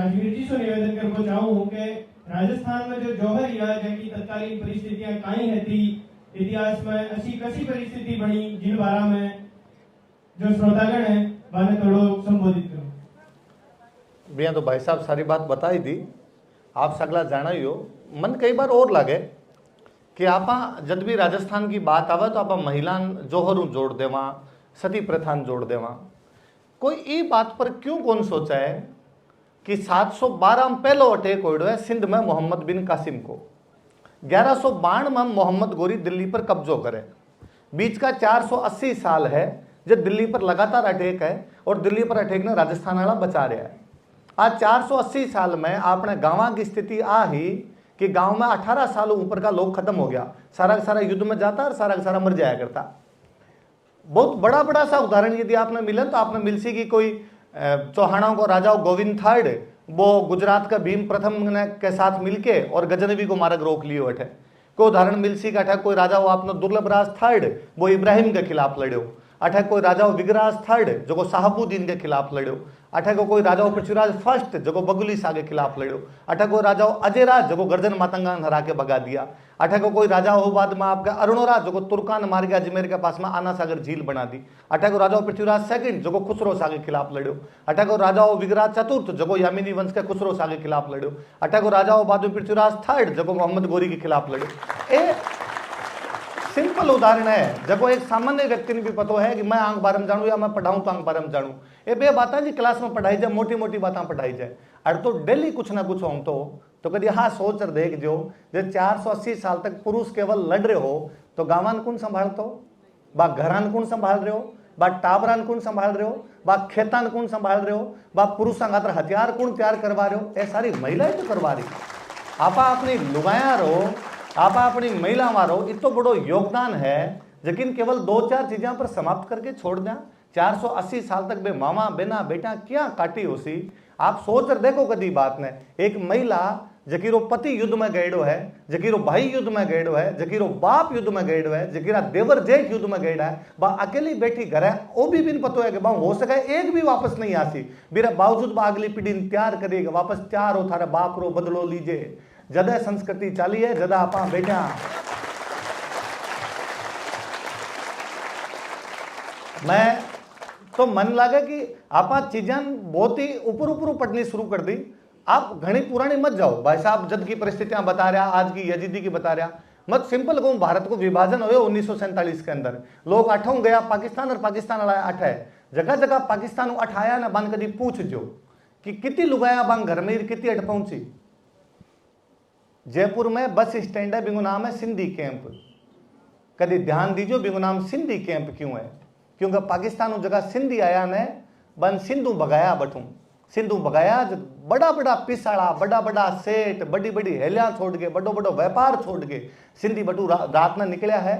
राजवीर जी से निवेदन करना चाहूँ कि राजस्थान में जो जौहर या जंगी तत्कालीन परिस्थितियां काई है थी इतिहास में ऐसी कसी परिस्थिति बनी जिन बारा में जो श्रोतागण है बाने थोड़ो संबोधित करो। भैया तो भाई साहब सारी बात बताई दी, आप सगला जाना ही हो। मन कई बार और लगे कि आपा जब भी राजस्थान की बात आवे तो आप महिला जोहर जोड़ देवा, सती प्रथान जोड़ देवा। कोई ये बात पर क्यों कौन सोचा है कि 712 में पहलो अटैक हो है सिंध में मोहम्मद बिन कासिम को, 1192 में मोहम्मद गोरी दिल्ली पर कब्जो करे, बीच का 480 साल है जब दिल्ली पर लगातार अटैक है और दिल्ली पर अटैक ने राजस्थान वाला बचा रहा है। आज 480 साल में आपने गांव की स्थिति आ ही कि गांव में 18 साल ऊपर का लोग खत्म हो गया, सारा सारा युद्ध में जाता और सारा सारा मर जाया करता। बहुत बड़ा बड़ा सा उदाहरण यदि आपने मिले तो आपने मिल सी कि कोई चौहानों को राजा गोविंद थर्ड वो गुजरात का भीम प्रथम के साथ मिलके और गजनवी को मार्ग रोक लियो अठे। कोई उदाहरण मिल सी का कोई राजा वो आपने दुर्लभ राज थर्ड वो इब्राहिम के खिलाफ लड़ो, अठे कोई राजा विगराज थर्ड जो साहबुद्दीन के खिलाफ लड़ो, अठे को कोई राजा पृथ्वीराज फर्स्ट जो बगुली शाह के खिलाफ लड़ो, अठे को राजा अजयराज जो गर्जन मातंगा हरा के भगा दिया, अठे को कोई राजा हो बाद में आपका अरुणोराज जो तुर्कान मार के अजमेर के पास में आना सागर झील बना दी, अठे को राजा पृथ्वीराज सेकंड जो खुसरो शाह के खिलाफ लड़ो, अठे को राजा विगराज चतुर्थ जो यामिनी वंश के खुसरो शाह के खिलाफ लड़ो, अठे को राजा बाद में पृथ्वीराज थर्ड जो मोहम्मद गोरी के खिलाफ लड़ो। ए सिंपल उदाहरण है जब एक सामान्य व्यक्ति ने भी पता है कि मैं आंख बारम जानू या मैं पढ़ाऊं तो आंख बारम जानू। ये बे बातें जी क्लास में पढ़ाई जाए, मोटी मोटी बातें पढ़ाई जाए, अरे तो डेली कुछ ना कुछ हों तो कभी हाँ सोच कर देख जो 480 साल तक पुरुष केवल लड़ रहे हो तो गावान कौन संभालते हो, बा घरान कौन संभाल रहे हो, बा टाबरान कौन संभाल रहे हो, बा खेतान कौन संभाल रहे हो, बा पुरुषों खातर हथियार कौन तैयार करवा रहे हो, ये सारी महिलाएं तो करवा रही। आपा अपनी लुगाया रहो, आप अपनी महिला मारो, इतो बड़ो योगदान है लेकिन केवल 2-4 चीज़ों पर समाप्त करके छोड़ दें। 480 साल तक बे मामा बेना बेटा क्या काटी होसी। आप सोच कर देखो कदी बात ने, एक महिला जकीरो पति युद्ध में गएडो है, जकीरो भाई युद्ध में गएडो है, जकीरो बाप युद्ध में गएडो है, जकीरा देवर जेठ युद्ध में गएडा है, बा अकेली बेटी घर है, वो भी बिन पतो है कि बा हो सके एक भी वापस नहीं आसी, मेरे बावजूद बा अगली पीढ़ी तैयार करेगा वापस चार हो थारे बाप रो बदलो लीजे। जदा संस्कृति चाली है जदा आपा बेटा मैं तो मन लगे कि आपा चीजें बहुत ही ऊपर ऊपर पढ़नी शुरू कर दी। आप घनी पुरानी मत जाओ भाई साहब, जद की परिस्थितियां बता रहा, आज की यजीदी की बता रहा, मत सिंपल कहूं भारत को विभाजन हुए 1947 के अंदर, लोग अठों गया पाकिस्तान और पाकिस्तान वाला अठ है, जगह जगह पाकिस्तान अठाया ना बन कभी पूछ जो कि कितनी लुगाया बंग घर में कितनी अट पहुंची। जयपुर में बस स्टैंड है, बिंगु नाम है सिंधी कैंप, कभी ध्यान दीजिए बिंगु नाम सिंधी कैंप क्यों है, क्योंकि पाकिस्तान जगह सिंधी आया ने बन सिंधु भगाया बटू, सिंधु भगाया बड़ा बड़ा पिसाड़ा, बड़ा बड़ा सेठ, बड़ी बड़ी हेलियां छोड़ के, बड़ो बड़ो व्यापार छोड़ के सिंधी बटू रात में निकलिया है।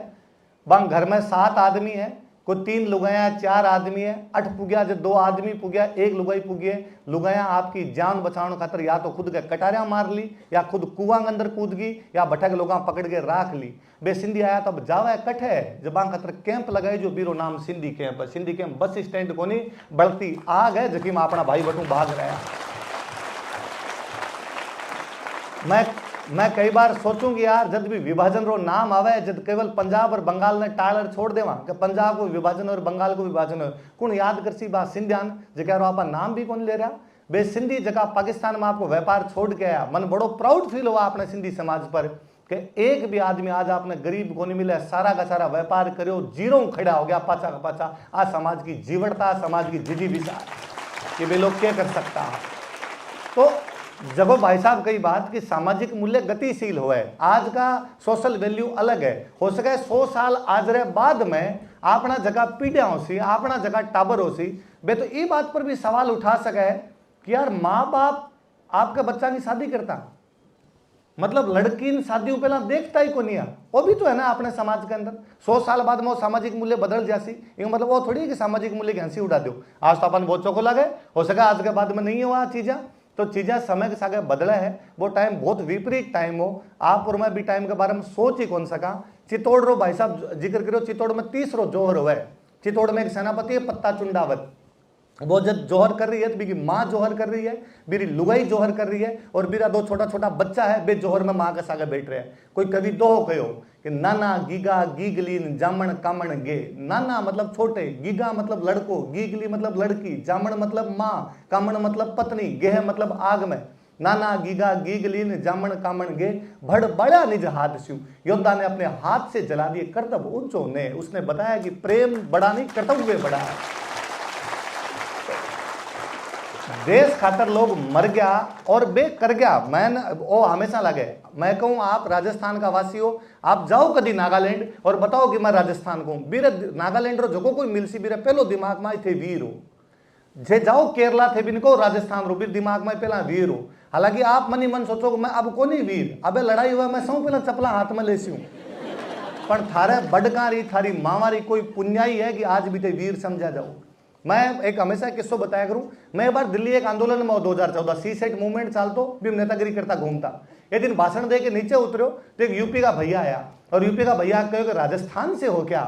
बंग घर में 7 आदमी है, कोई 3 लुगाया 4 आदमी है, 8 पुगिया जो 2 आदमी पुगिया 1 लुगाई पुगिए। लुगाया आपकी जान बचाने खातर या तो खुद के कटारियां मार ली या खुद कुआं के अंदर कूद गई या भटक लोग पकड़ के राख ली। बे सिंधी आया तब जावा कठे जबान खातर कैंप लगाए जो बीरो नाम सिंधी कैंप है। सिंधी कैंप बस स्टैंड को नहीं बढ़ती आग है जबकि मैं अपना भाई बटू भाग रहा। मैं कई बार सोचूंगी यार जब भी विभाजन रो नाम आवे जब केवल पंजाब और बंगाल ने टाल छोड़ देवा कि पंजाब को विभाजन और बंगाल को विभाजन हो, कौन याद करसी बात सिंधियान जगह आप नाम भी कौन ले रहा। बे सिंधी जगह पाकिस्तान में आपको व्यापार छोड़ के आया, मन बड़ो प्राउड फील हुआ अपने सिंधी समाज पर कि एक भी आदमी आज आपने गरीब को नहीं मिले, सारा का सारा व्यापार करो, जीरो खड़ा हो गया पाचा का पाचा। आज समाज की जीवटता, समाज की जिजी विचार कि वे लोग क्या कर सकता है। तो जब भाई साहब कई बात कि सामाजिक मूल्य गतिशील हो है, आज का सोशल वैल्यू अलग है, हो सके 100 साल आज रहे बाद में अपना जगह पीढ़िया हो सी, अपना जगह टाबर हो सी। बे तो ये बात पर भी सवाल उठा सके कि यार माँ बाप आपके बच्चा की शादी करता, मतलब लड़की शादियों पहला देखता ही को नहीं है, वो भी तो है ना अपने समाज के अंदर। 100 साल बाद में वो सामाजिक मूल्य बदल जासी, मतलब वो थोड़ी कि सामाजिक मूल्य की हंसी उड़ा दो। आज तो अपन बहुत चौको लगे, हो सका आज के बाद में नहीं हुआ चीजें, तो चीजें समय के साथ बदले है। वो टाइम बहुत विपरीत टाइम हो, आप और मैं भी टाइम के बारे में सोच ही कौन सका। चित्तौड़ रो भाई साहब जिक्र करो, चित्तौड़ में 30 रो जोहर हुआ है। चित्तौड़ में एक सेनापति है पत्ता चुंडावत, वो जब जोहर कर रही है तो मेरी माँ जोहर कर रही है, मेरी लुगाई जोहर कर रही है, और मेरा दो छोटा छोटा बच्चा है बे जोहर में माँ के सागे बैठ रहे हैं। कोई कवि दोहो कहो कि नाना गीगा गीगलीन जामण कामण गे। नाना मतलब छोटे, गीगा मतलब लड़को, गीगली मतलब लड़की, जामण मतलब माँ, कामण मतलब पत्नी, गेह मतलब आग में। नाना गीगा गीगलीन जामण कामण गे, भड़ बड़ा निज हाथ स्यू। योद्धा ने अपने हाथ से जला दिए कर्तव्य ऊंचो ने। उसने बताया कि प्रेम बड़ा नहीं, कर्तव्य बड़ा है। देश खातर लोग मर गया और बे कर गया। मैं वो हमेशा लगे, मैं कहूँ आप राजस्थान का वासी हो, आप जाओ कभी नागालैंड और बताओ कि मैं राजस्थान को हूँ। बीरे नागालैंड रो जो कोई मिलसी बीरे पहलो दिमाग में थे वीर हो। जे जाओ केरला थे बिनको राजस्थान रो बीर दिमाग में पहला वीर हो। हालांकि आप मन ही मन सोचो मैं अब को नहीं वीर, अबे लड़ाई हुआ मैं सौ पहला चपला हाथ में लेसी हूँ। पर थारे बडकारी थारी मावारी कोई पुण्याई है कि आज भी ते वीर समझा जाओ। मैं एक हमेशा किस्सो बताया करूं। मैं एक बार दिल्ली एक आंदोलन में 2014 सी सेट मूवमेंट चाल तो भी नेतागिरी करता घूमता। एक दिन भाषण दे के नीचे उतरो तो एक यूपी का भैया आया, और यूपी का भैया कहो कि राजस्थान से हो क्या?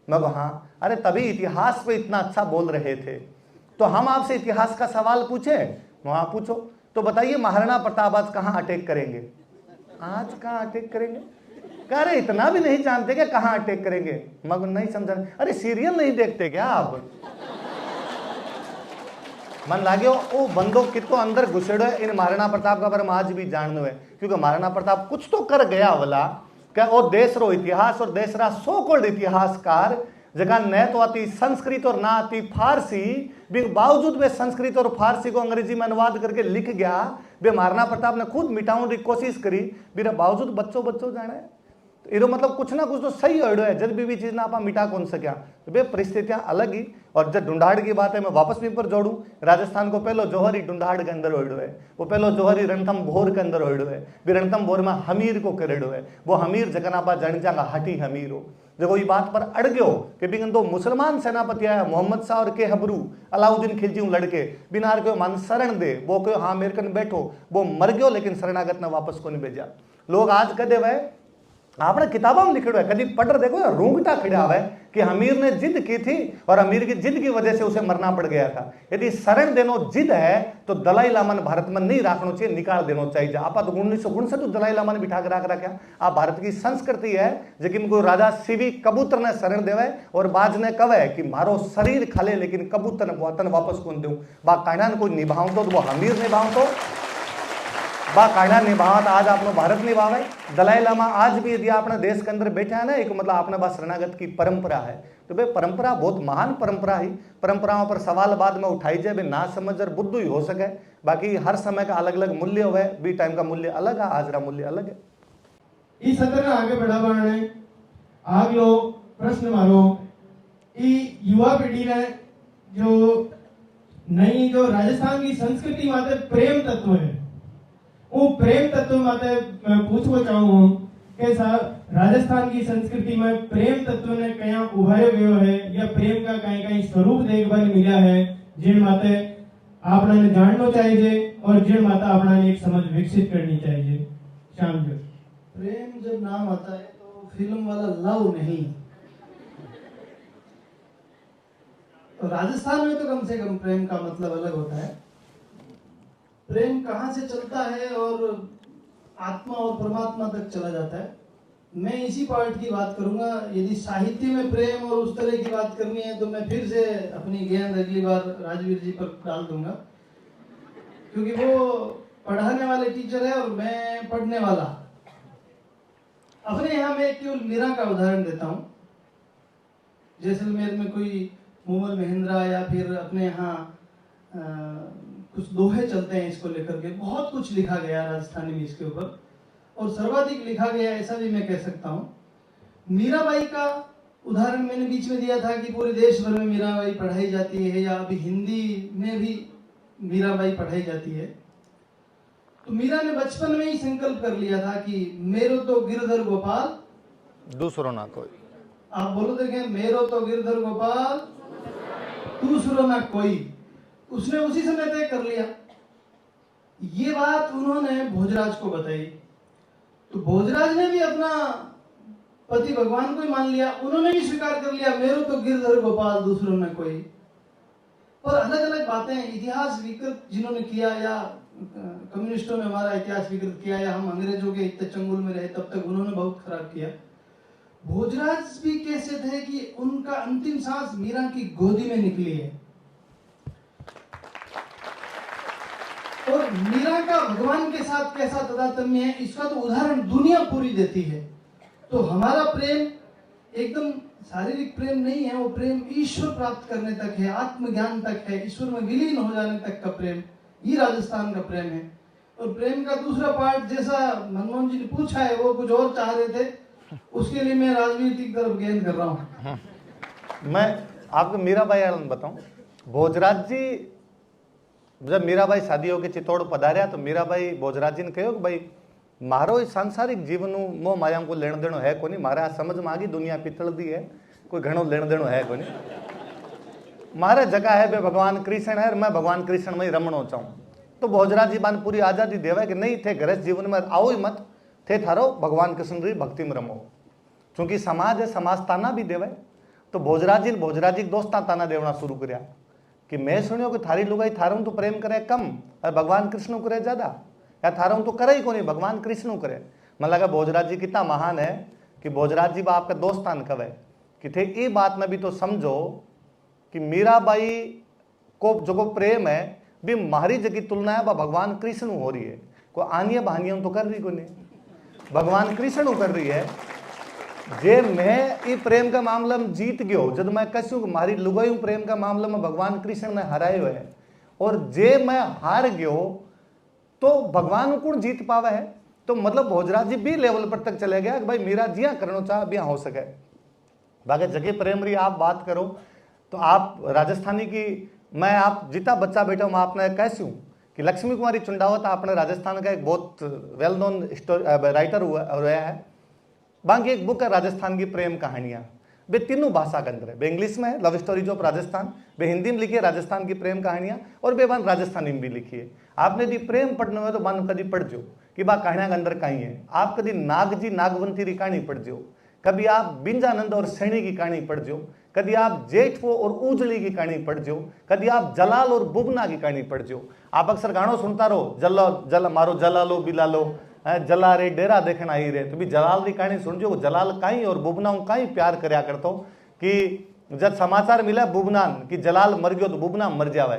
मैं कहा हाँ। अरे तभी इतिहास पे इतना अच्छा बोल रहे थे, तो हम आपसे इतिहास का सवाल पूछे। वहां पूछो तो बताइए महाराणा प्रताप आज कहाँ अटैक करेंगे? आज कहाँ अटैक करेंगे? कह रहे इतना भी नहीं जानते क्या कहाँ अटैक करेंगे? मगर नहीं समझा। अरे सीरियल नहीं देखते क्या आप? मन लाग्यो ओ बंदो कितो अंदर घुसेड़ो है। इन महाराणा प्रताप का बारे में आज भी जाननो है, क्योंकि महाराणा प्रताप कुछ तो कर गया वाला। क्या वो देश रो इतिहास और देश रा सो कोल्ड इतिहासकार जगह न तो आती संस्कृत और ना आती फारसी, भी बावजूद वे संस्कृत और फारसी को अंग्रेजी में अनुवाद करके लिख गया। वे महाराणा प्रताप ने खुद मिटाने की कोशिश करी, मेरा बावजूद बच्चों बच्चों जाने इरो मतलब कुछ ना कुछ तो सही होड़ो है। जब भी चीज ना आप मिटा कौन सक्या, तो वे परिस्थितियां अलग ही। और जब ढूंढाड़ की बात है, मैं वापस भी पर जोड़ू, राजस्थान को पहलो जोहर ही ढूंढाड़ के अंदर होड़ो है। वो पहलो जोहर ही रणथंभोर के अंदर होड़ो है। भी रणथंभोर में हमीर को करेड़ो है। वो हमीर जगनापा जणजा का हटी हमीर हो। देखो ये बात पर अड़ गयो कि बिन दो मुसलमान सेनापति आया मोहम्मद शाह और के हबरू अलाउद्दीन खिलजी लड़के बिनार को मान शरण दे। वो कहो हाँ मेरे कन बैठो। वो मर गयो लेकिन शरणागत ने वापस को नहीं भेजा। लोग आज कदे वह आपने किताबों में लिखो है, कभी पढ़ देखो रूंगटा खड़ा हुआ है कि हमीर ने जिद की थी और अमीर की जिद की वजह से उसे मरना पड़ गया था। यदि शरण देनो जिद है तो दलाई लामा ने भारत में नहीं रखना चाहिए, निकाल देना चाहिए। आप तो 1959 तो दलाई लामा ने बिठा कर रख रखा। आप भारत की संस्कृति है जो को राजा सीवी कबूतर ने शरण देवे और बाज ने कवे कि मारो शरीर खाले लेकिन कबूतर ने वतन वापस कौन दूं। बा कायना को निभाऊ तो वो हमीर निभाऊ तो बा कायना निभावत आज आपनो भारत निभावे। दलाई लामा आज भी यदि अपने देश के अंदर बैठा है ना, एक मतलब अपने पास शरणागत की परंपरा है। तो भाई परंपरा बहुत महान परंपरा ही। परंपराओं पर सवाल बाद में उठाई जाए, भी ना समझ और बुद्धू ही हो सके। बाकी हर समय का अलग अलग मूल्य हुए, बी टाइम का मूल्य अलग है, आज का मूल्य अलग है। इस सत्र में आगे बढ़ा बढ़ने आग लो प्रश्न मारो। युवा पीढ़ी ने जो नई जो राजस्थान की संस्कृति माते प्रेम तत्व है, वो प्रेम तत्व माते मैं पूछना चाहूँ कि राजस्थान की संस्कृति में प्रेम तत्व ने कया उभारे गयो है या प्रेम का कहीं कहीं स्वरूप देखने मिला है जिन माते आपने जानना चाहिए और जिन माता आपने एक समझ विकसित करनी चाहिए। श्याम जी, प्रेम जब नाम आता है तो फिल्म वाला लव नहीं, तो राजस्थान में तो कम से कम प्रेम का मतलब अलग होता है। प्रेम कहाँ से चलता है और आत्मा और परमात्मा तक चला जाता है। मैं इसी पॉइंट की बात करूंगा। यदि साहित्य में प्रेम और उस तरह की बात करनी है तो मैं फिर से अपनी गेंद अगली बार राजवीर जी पर डाल दूंगा, क्योंकि वो पढ़ाने वाले टीचर है और मैं पढ़ने वाला। अपने यहाँ मैं केवल मीरा का उदाहरण देता हूँ। जैसलमेर में कोई मूमल महिंद्रा या फिर अपने यहाँ कुछ दोहे चलते हैं इसको लेकर के, बहुत कुछ लिखा गया राजस्थानी में इसके ऊपर, और सर्वाधिक लिखा गया ऐसा भी मैं कह सकता हूँ। मीराबाई का उदाहरण मैंने बीच में दिया था कि पूरे देश भर में मीराबाई पढ़ाई जाती है, या अभी हिंदी में भी मीराबाई पढ़ाई जाती है। तो मीरा ने बचपन में ही संकल्प कर लिया था कि मेरो तो गिरधर गोपाल दूसरो ना कोई। आप बोलो देखें, मेरो तो गिरधर गोपाल दूसरो ना कोई। उसने उसी समय तय कर लिया। ये बात उन्होंने भोजराज को बताई, तो भोजराज ने भी अपना पति भगवान को ही मान लिया। उन्होंने भी स्वीकार कर लिया, मेरो तो गिरधर गोपाल दूसरों में कोई। और अलग अलग बातें, इतिहास विकृत जिन्होंने किया, या कम्युनिस्टों ने हमारा इतिहास विकृत किया, या हम अंग्रेजों के इतने चंगुल में रहे तब तक उन्होंने बहुत खराब किया। भोजराज भी कैसे थे कि उनका अंतिम सांस मीरा की गोदी में निकली है, और मीरा का भगवान के साथ कैसा तादात्म्य है इसका तो उदाहरण दुनिया पूरी देती है। तो हमारा प्रेम एकदम शारीरिक प्रेम नहीं है, वो प्रेम ईश्वर प्राप्त करने तक है, आत्मज्ञान तक है, ईश्वर में विलीन हो जाने तक का प्रेम, ये राजस्थान का प्रेम है। और प्रेम का दूसरा पार्ट जैसा मनमोहन जी ने पूछा है, वो कुछ और चाह रहे थे, उसके लिए मैं राजनीतिक तरफ गेंद कर रहा हूँ। मैं आपको मीराबाई आनंद बताऊं। भोजराज जी जब मीराबाई शादी होकर चित्तौड़ पधार्या तो मीराबाई भोजराज जी ने कहो कि भाई मारो इस सांसारिक जीवन मोह माया को लेण देणो है कोनी, मारे आ समझ में आ गई दुनिया पितल दी है, कोई घणो लेण देणो है कोनी, मारे जगह है बे भगवान कृष्ण है, मैं भगवान कृष्ण में ही रमणो चाहूं। तो भोजराज जी बान पूरी आजादी देवे कि नहीं थे गृहस्थ जीवन में आओ ही मत, थे थारो भगवान कृष्ण की भक्ति में रमो, क्योंकि समाज है, समाज ताना भी देवे। तो भोजराज जी दोस्ता ताना देवना शुरू करया कि मैं सुनियो कि थारी लुगाई थारों तो प्रेम करे कम और भगवान कृष्ण करे ज्यादा, या थारों तो करे ही को नहीं भगवान कृष्ण करे। मन लगा भोजराज जी कितना महान है कि भोजराज जी आपका दोस्तान कवे कि थे ये बात में भी तो समझो कि मीराबाई को जो प्रेम है भी मारी जगह तुलना है भगवान कृष्ण हो रही है, को आनिय बहानियों तो कर रही को नहीं, भगवान कृष्ण कर रही है। जे मैं ये प्रेम का मामला में जीत गयो, जब मैं कहूं कि मारी लुगाई प्रेम का मामला में भगवान कृष्ण ने हरायो है, और जे मैं हार गयो तो भगवान कौन जीत पावे है। तो मतलब भोजराज जी भी लेवल पर तक चले गया कि भाई मेरा जिया करना चाह बिया हो सके। बाकी जगह प्रेम री आप बात करो तो आप राजस्थानी की, मैं आप जितना बच्चा बैठा मैं आपने कहूँ कि लक्ष्मी कुमारी चुंडावत आपने राजस्थान का एक बहुत वेल नोन राइटर हुआ है। बाकी एक बुक है राजस्थान की प्रेम कहानियां, वे तीनों भाषा के अंदर है, वे इंग्लिश में है लव स्टोरीज ऑफ राजस्थान, वे हिंदी में लिखी है राजस्थान की प्रेम कहानियां, और वे वन राजस्थानी में भी लिखी है। आपने यदि प्रेम पढ़ना हो तो वन कभी पढ़ जो कि बा कहानियां के अंदर कहीं है। आप कभी नागजी नागवंती की कहानी पढ़ जो, कभी आप बिंजानंद और सैनी की कहानी पढ़ जो, कभी आप जेठवो और उजली की कहानी पढ़ जो, कभी आप जलाल और बुबना की कहानी पढ़ जो। आप अक्सर गानों सुनता रहो जल जल मारो जलालो बिलालो जला रे डेरा देखना ही रे, तो भी जलाल की कहानी सुन जो, जलाल कहीं और बुबना कहीं प्यार करया करतो कि जब समाचार मिला बुबना कि जलाल मर गयो तो बुबना मर जावे,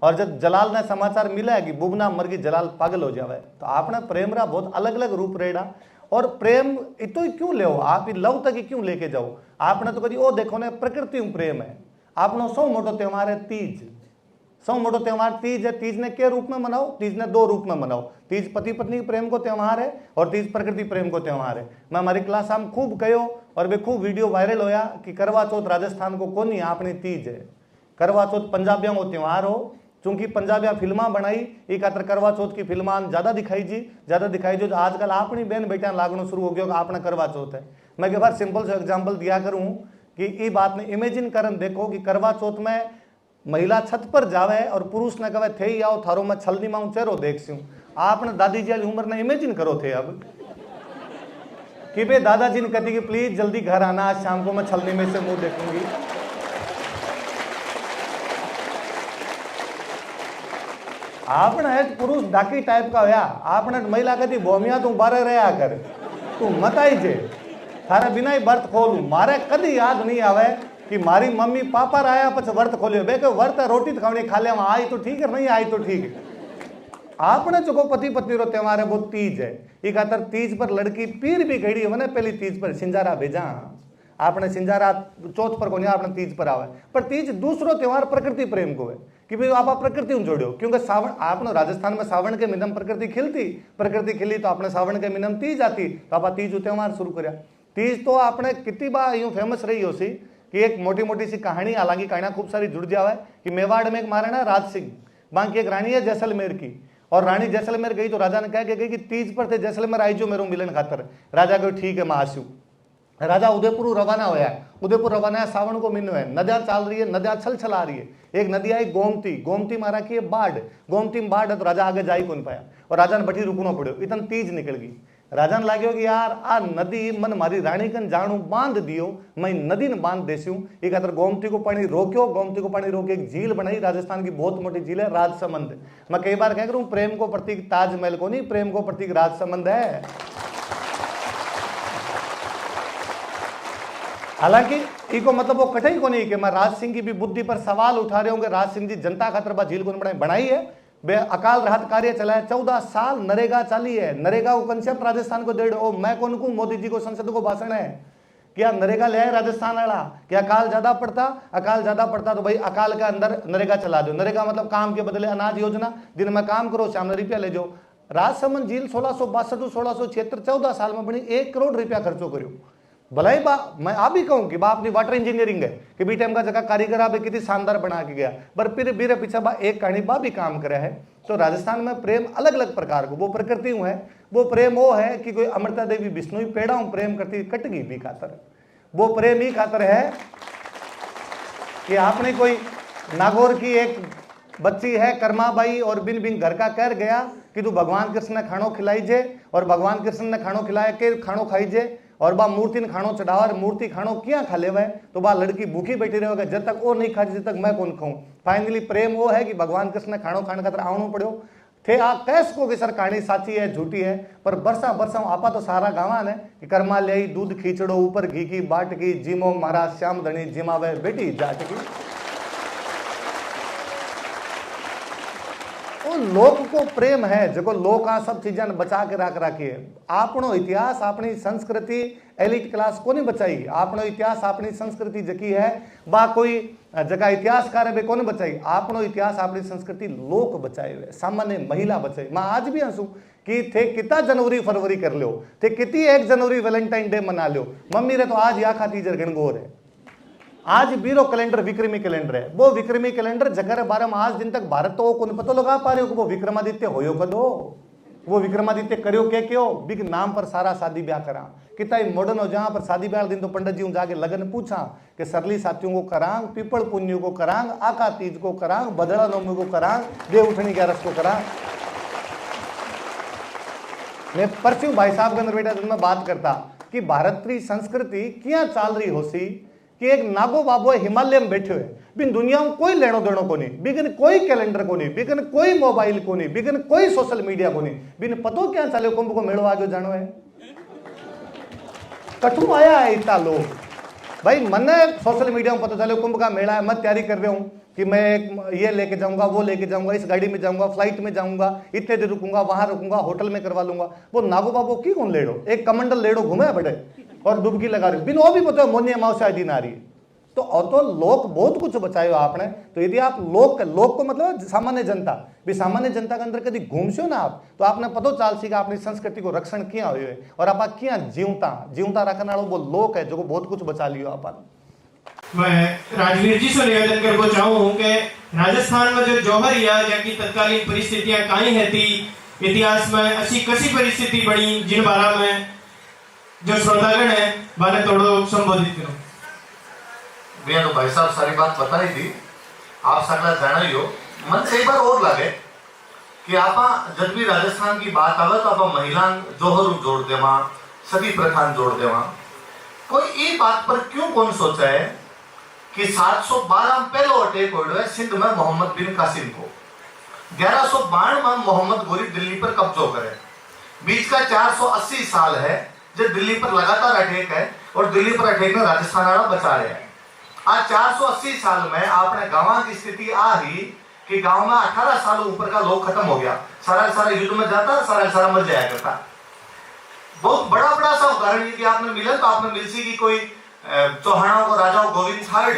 और जब जलाल ने समाचार मिला कि बुबना मर गई जलाल पागल हो जावे। तो आपने प्रेम रा बहुत अलग अलग रूप रेड़ा, और प्रेम इतो ही क्यों ले आप लव तक ही क्यों लेके जाओ। आपने तो कभी ओ देखो ने प्रकृति प्रेम है। आपनो सौ मोटो त्योहार है तीज, सौ मोटो त्योहार तीज है। तीज ने के रूप में मनाओ, तीज ने दो रूप में मनाओ, तीज पति पत्नी प्रेम को त्योहार है और तीज प्रकृति प्रेम को त्योहार है। मैं हमारी क्लास में खूब कहो और वे खूब वीडियो वायरल होया कि करवा चौथ राजस्थान को कोनी अपनी तीज है, करवा चौथ पंजाबियों को त्योहार हो, चूंकि पंजाबिया फिल्मा बनाई एक खातर करवा चौथ की फिल्मा ज्यादा दिखाई जो आजकल अपनी बहन बेटियां लागनो शुरू हो गया कि आपने करवा चौथ है। मैं एक बार सिंपल से एग्जाम्पल दिया करूं कि ये बात ने इमेजिन करन देखो कि करवा चौथ में महिला छत पर जावे और पुरुष ने कहे थे आओ थारो में छलनी माऊ चेहरो देखूं। आपने दादी जी वाली उम्र ने इमेजिन करो थे अब कि भाई दादाजी ने कहती कि प्लीज जल्दी घर आना, आज शाम को मैं छलनी में से मुंह देखूंगी। आपने पुरुष डाकी टाइप का होया, आपने महिला कहती भोमिया तू बारे रहा कर, तू मत आई जे थारे बिना ही व्रत खोलू। मारे कदी याद नहीं आवे कि मारी मम्मी पापा आया पछ व्रत खोलियो, बे के व्रत रोटी खावनी खा लिया आई तो ठीक है, नहीं आई तो ठीक है। आपने जो पति पत्नी रो त्योहार है वो तीज है। एक खातर तीज पर लड़की पीर भी गई है, पहली तीज पर सिंजारा भेजा, आपने सिंजारा चौथ पर को नहीं, आपने तीज पर आवे। पर तीज दूसरो त्योहार प्रकृति प्रेम को है कि भाई आप प्रकृति में जोड़ो, क्योंकि सावन आपने राजस्थान में सावन के महीने प्रकृति खिली तो आपने सावन के महीने तीज आती तो आप तीज त्योहार शुरू करया। तीज तो आपने कितनी बार यूं फेमस रही हो सी कि एक मोटी मोटी सी कहानी, हालांकि कहानियां खूब सारी जुड़ जावे कि मेवाड़ में एक महाराणा राज सिंह, बाकी एक रानी है जैसलमेर की, और रानी जैसलमेर गई तो राजा ने कह के गई कि तीज पर थे जैसलमेर आई जो मेरे मिलन खातर। राजा कहो ठीक है मैं आसू। राजा उदयपुर रवाना होया, उदयपुर रवाना है, सावन को महीनो है, नदियां चल रही है, नदियां छल आ रही है। एक नदी आई गोमती, गोमती मारा की बाढ़, गोमती में बाढ़ है तो राजा आगे जा ही कौन पाया और राजा ने बठी रुकना पड़ो। इतन तीज निकल गई, राजन लाग्यो कि यार आ नदी मन मारी रानी कन जाणू बांध दियो, मैं नदी ने बांध देसी हूं। एक अगर गोमती को पानी रोक्यो, गोमती को पानी रोक एक झील बनाई, राजस्थान की बहुत मोटी झील है राजसमंद। मैं कई बार कह करूं प्रेम को प्रतीक ताजमहल को नहीं, प्रेम को प्रतीक राजसमंद है। हालांकि इको मतलब वो कठिन को नहीं कि मैं राज सिंह की भी बुद्धि पर सवाल उठा रहे हूं कि राज सिंह जी जनता खातर बा झील को बनाई है, बे अकाल राहत कार्य चलाया 14 साल नरेगा चाली है। नरेगा को कंसेप्ट राजस्थान को दे दो। मैं कौन को मोदी जी को संसद को भाषण है क्या नरेगा ले आए राजस्थान वाला? क्या अकाल ज्यादा पड़ता तो भाई अकाल के अंदर नरेगा चला दो। नरेगा मतलब काम के बदले अनाज योजना, दिन में काम करो शाम में रुपया ले जाओ। राजसमंद झील 1662 1676 14 साल में बनी, 1 करोड़ रुपया खर्चो करो। भलाई बा मैं आप भी कहूं कि बा अपनी वाटर इंजीनियरिंग है कि बी टाइम का जगह कारीगर आप कितनी शानदार बना के गया, पर फिर मेरे पीछे बा एक कहानी बा भी काम करे है। तो राजस्थान में प्रेम अलग अलग प्रकार को वो प्रकृति है। वो प्रेम वो है कि कोई अमृता देवी बिश्नोई पेड़ा हूं प्रेम करती कटगी भी खातर, वो प्रेम ही खातर है कि आपने कोई नागौर की एक बच्ची है कर्माबाई और बिन बिन घर का कर गया कि तू भगवान कृष्ण ने खानो खिलाई जे, और भगवान कृष्ण ने खानो खिलाया के खानो खाई जे, और बा मूर्ति ने खानो चढ़ावा, और मूर्ति खानो क्या खा ले तो बा लड़की भूखी बैठी रहेगा जब तक वो नहीं खा जब तक मैं कौन खाऊं। फाइनली प्रेम वो है कि भगवान कृष्ण ने खानो खाने खातर आवनो पड़ो थे। आ कैस को कि सर कहानी साची है झूठी है, पर बरसा बरसा आपा तो सारा गावान है कि कर्मा ले दूध खींचड़ो ऊपर घी की बाट की, जिमो महाराज श्याम धनी जिमावे बेटी जाट की। लोक को प्रेम है जो लोक आ सब चीजें बचा के रख रखी है। आपनो इतिहास अपनी संस्कृति एलिट क्लास को नहीं बचाई, आपनो इतिहास अपनी संस्कृति जकी है बा कोई जगह इतिहासकार है को नहीं बचाई। आपनो इतिहास अपनी संस्कृति लोक बचाए हुए, सामान्य महिला बचाई। मैं आज भी हंसू कि थे कितना जनवरी फरवरी कर लो, थे कितनी 1 जनवरी वैलेंटाइन डे मना लो, मम्मी रे तो आज या खाती गणगौर है। आज बीरो कैलेंडर विक्रमी कैलेंडर है, वो विक्रमी कैलेंडर जगह बारे में आज दिन तक भारत तो कौन पता लगा पा रहे हो कि वो विक्रमादित्य होयो कदो, वो विक्रमादित्य करियो के क्यों बिग नाम पर सारा शादी ब्याह करा। कितना मॉडर्न हो जहां पर शादी ब्याह दिन तो पंडित जी जाके लगन पूछा कि सरली साथियों को करांग, पीपल पुण्य को करांग, आका तीज को करांग, बदड़ा नवमी को करांग, देव उठनी 11 को करांग। मैं परसों भाई साहब के अंदर बेटा मैं बात करता कि भारत की संस्कृति क्या चाल रही हो सी कि एक नागो बाबो हिमालय में बैठे हुए बिन दुनिया में कोई लेनो देनो को नहीं, बिगन कोई कैलेंडर को नहीं, बिगन कोई मोबाइल को नहीं, बिगन कोई सोशल मीडिया को नहीं, बिन पतो क्या चले कुंभ को मेड़ो आगे जानो है कठू आया है इतना लोग। भाई मने सोशल मीडिया में पता चले कुंभ का मेला है, मैं तैयारी कर रहा हूँ कि मैं ये लेके जाऊंगा, वो लेके जाऊंगा, इस गाड़ी में जाऊंगा, फ्लाइट में जाऊंगा, इतने देर रुकूंगा, वहां रुकूंगा, होटल में करवा लूंगा। वो नागो बाबो की कौन लेड़ो, एक कमंडल लेड़ो घूमे बड़े और डुबकी लगा रहे बिन वो भी पता मोनी अमावस्या दिन आ रही है। तो और तो लोक बहुत कुछ बचाए आपने। तो यदि आप लोक को मतलब सामान्य जनता भी, सामान्य जनता के अंदर कभी घूमसो ना आप तो आपने पतो चाल सी कि अपनी संस्कृति को रक्षण किया हुए है और आप क्या जीवता रखने वालों वो लोक है जो बहुत कुछ बचा लियो आप। मैं राजवीर जी से निवेदन करना चाहूँ कि राजस्थान में जो जौहर या की तत्कालीन परिस्थितियां काई है थी इतिहास में ऐसी कसी परिस्थिति बनी जिन बारा में जो श्रोतागण है बारे थोड़ो संबोधित करो। भैया तो भाई साहब सारी बात बताई थी, आप सगला जाना ही हो। मन कई बार और लगे कि आप जब भी राजस्थान की बात आवे तो आप महिला जोहर जोड़ देवा, सती प्रथा जोड़ देवा। कोई ये बात पर क्यों कौन सोचा है कि 712 में पहलो अटैक हो है सिंध में मोहम्मद बिन कासिम को, 1192 में मोहम्मद गोरी दिल्ली पर कब्जो करे, बीच का 480 साल है जब दिल्ली पर लगातार अटैक है और दिल्ली पर अटैक में राजस्थान वाला बचा रहे हैं। आज 480 साल में आपने गांव की स्थिति आ रही कि गांव में 18 साल ऊपर का लोग खत्म हो गया, सारा युद्ध में जाता, सारा मर जाया करता। बहुत बड़ा सा उदाहरण कि आपने मिला तो आपने मिल सी कि कोई चौहानों को राजाओं गोविंद थर्ड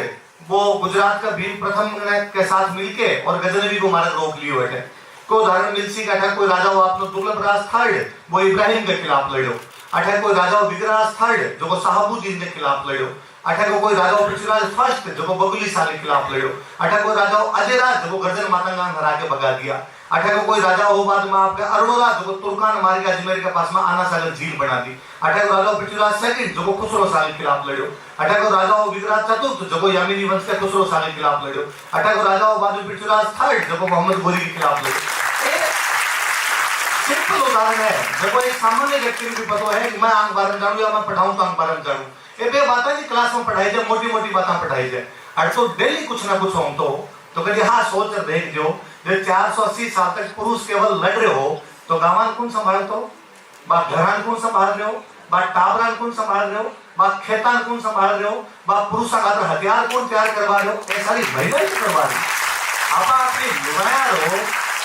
वो गुजरात का भीम प्रथम के साथ मिलके और गजनवी को मारक रोक लिए बैठे। कोई उदाहरण मिल सी कि कोई राजा हो आपने तुगलक राज थर्ड वो इब्राहिम के खिलाफ लड़ो, अठे कोई राजा विग्रहराज थर्ड जो को साहबुद्दीन के खिलाफ लड़ो, अठे को कोई राजा पृथ्वीराज फर्स्ट जो को बगुली शाह के खिलाफ लड़ो, अठे कोई राजा अजयराज जो को गर्जन मातंगान हरा के भगा दिया, अठे को कोई राजा हो बाद में आपके अरुणोराज जो को तुर्कान मार के अजमेर के पास में आना सागर झील बना दी, अठे को राजा पृथ्वीराज सेकंड जो को खुसरो शाह के खिलाफ लड़ो, अठे को राजा विग्रहराज चतुर्थ जो को यामिनी वंश के खुसरो शाह के खिलाफ लड़ो, अठे को राजा बाद पृथ्वीराज थर्ड जो को मोहम्मद गोरी के खिलाफ लड़ो। सिंपल उदाहरण है। देखो एक सामान्य व्यक्ति भी पता है कि मैं आंख बारन जानू या मैं पढ़ाऊं तो आंख बारन जानू, ये बे बातें जी क्लास में पढ़ाई जाए, मोटी मोटी बातें पढ़ाई जाए, और तो डेली कुछ ना कुछ हो तो कभी हाँ सोच कर देख जो 480 साल तक पुरुष केवल लड़ रहे हो तो गांवान कौन संभाल तो, बा घरान कौन संभाल रहे हो, बा टाबरान कौन संभाल रहे हो, बा खेतान कौन संभाल रहे हो, बा पुरुषा खातर हथियार कौन तैयार करवा रहे हो, ये सारी महिला ही करवा रही। आप अपनी लुगाया रहो,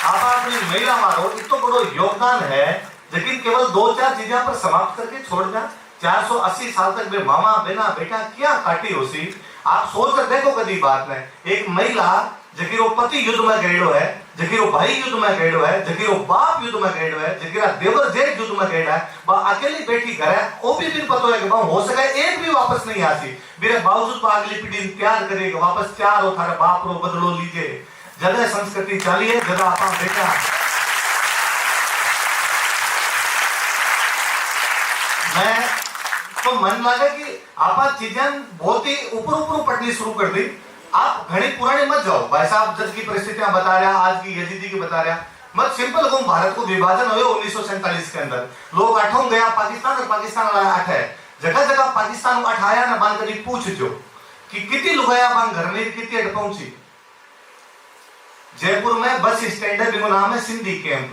आप अपनी महिला मारो, इतना बड़ो योगदान है, लेकिन केवल 2-4 चीजें पर समाप्त करके छोड़ दें। 480 साल तक वे मामा बेना बेटा क्या काटी होसी, आप सोच कर देखो कभी बात में। एक महिला जबकि वो पति युद्ध में गएड़ो है, जबकि वो भाई युद्ध में गएड़ो है, जबकि वो बाप युद्ध में गएड़ो है, जबकि देवर जेठ युद्ध में गएड़ा है, वह अकेली बेटी घर है, वो भी बिन पता है कि हो सके एक भी वापस नहीं आती, मेरे बावजूद तो अगली पीढ़ी प्यार करेगा, वापस 4 हो थारे बाप रो बदलो लीजिए। जगह संस्कृति चाली है, जगह आप बेटा मैं तो मन लगा कि आप चीजें बहुत ही ऊपर पढ़नी शुरू कर दी। आप घड़ी पुराने मत जाओ भाई साहब, जज की परिस्थितियां बता रहा, आज की यजीदी की बता रहा, मत सिंपल कहूं भारत को विभाजन हुए 1947 के अंदर, लोग आठों गया पाकिस्तान और पाकिस्तान वाला आठ है, जगह जगह पाकिस्तान को आठाया ना बांध कभी पूछ जो कि कितनी लुगाया बांध घर में कितनी अट पहुंची। जयपुर में बस स्टैंड है, बिगो नाम है सिंधी कैंप,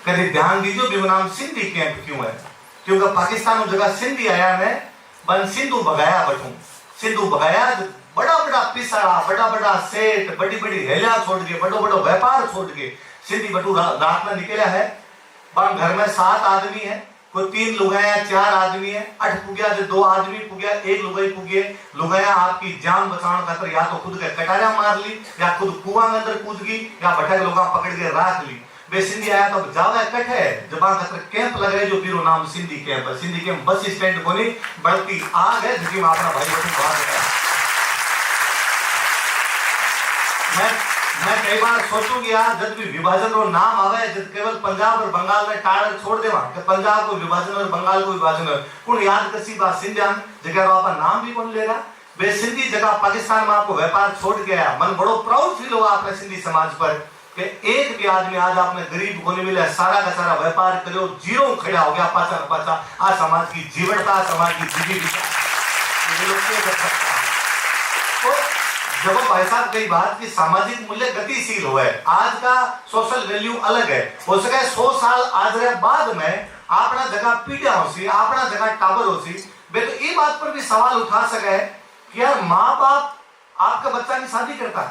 कभी ध्यान दीजिए बिगो नाम सिंधी कैंप क्यों है, क्योंकि पाकिस्तान जगह सिंधी आया ने बन सिंधु भगाया बटू, सिंधु भगाया बड़ा बड़ा पिसारा, बड़ा बड़ा सेठ, बड़ी बड़ी हेला छोड़ के, बड़ो बड़ो व्यापार छोड़ के सिंधी बटू रात में निकला है। घर में 7 आदमी है, कोई 3 लुगाया 4 आदमी है, 8 पुगिया जो 2 आदमी पुगिया, 1 लुगाई पुगिए, लुगाया आपकी जान बचाने खातर या तो खुद के कटारा मार ली, या खुद कुआं के अंदर कूद गई, या भटक लोग पकड़ के राख ली। वे सिंधी आया तो जावा इकट्ठ है, जब खातर कैंप लगाए जो फिर नाम सिंधी कैंप है। सिंधी कैंप बस स्टैंड को नहीं बढ़ती आग है, जिसकी अपना भाई बहन बाहर गया। मैं कई बार सोचू गया जब भी विभाजन और नाम आवे, जब केवल पंजाब और बंगाल में टाड़ छोड़ देवा कि पंजाब को विभाजन और बंगाल को विभाजन हो, कौन याद कसी बात सिंधियान जगह आपका नाम भी कौन ले रहा, वे सिंधी जगह पाकिस्तान में आपको व्यापार छोड़ के आया। मन बड़ो प्राउड फील हुआ अपने सिंधी समाज पर कि एक भी आदमी आज आपने गरीब को नहीं मिला, सारा का सारा व्यापार करो, जीरो खड़ा हो गया पाचा पाचा। आज समाज की जीवनता, समाज की जीविका जब भाई साहब कई बात की सामाजिक मूल्य गतिशील हुआ है, आज का सोशल वैल्यू अलग है, हो सके 100 साल आज रहे बाद में अपना जगह पीढ़िया होसी, अपना जगह टावर होसी, वे तो ये बात पर भी सवाल उठा सके कि यार माँ बाप आपका बच्चा की शादी करता,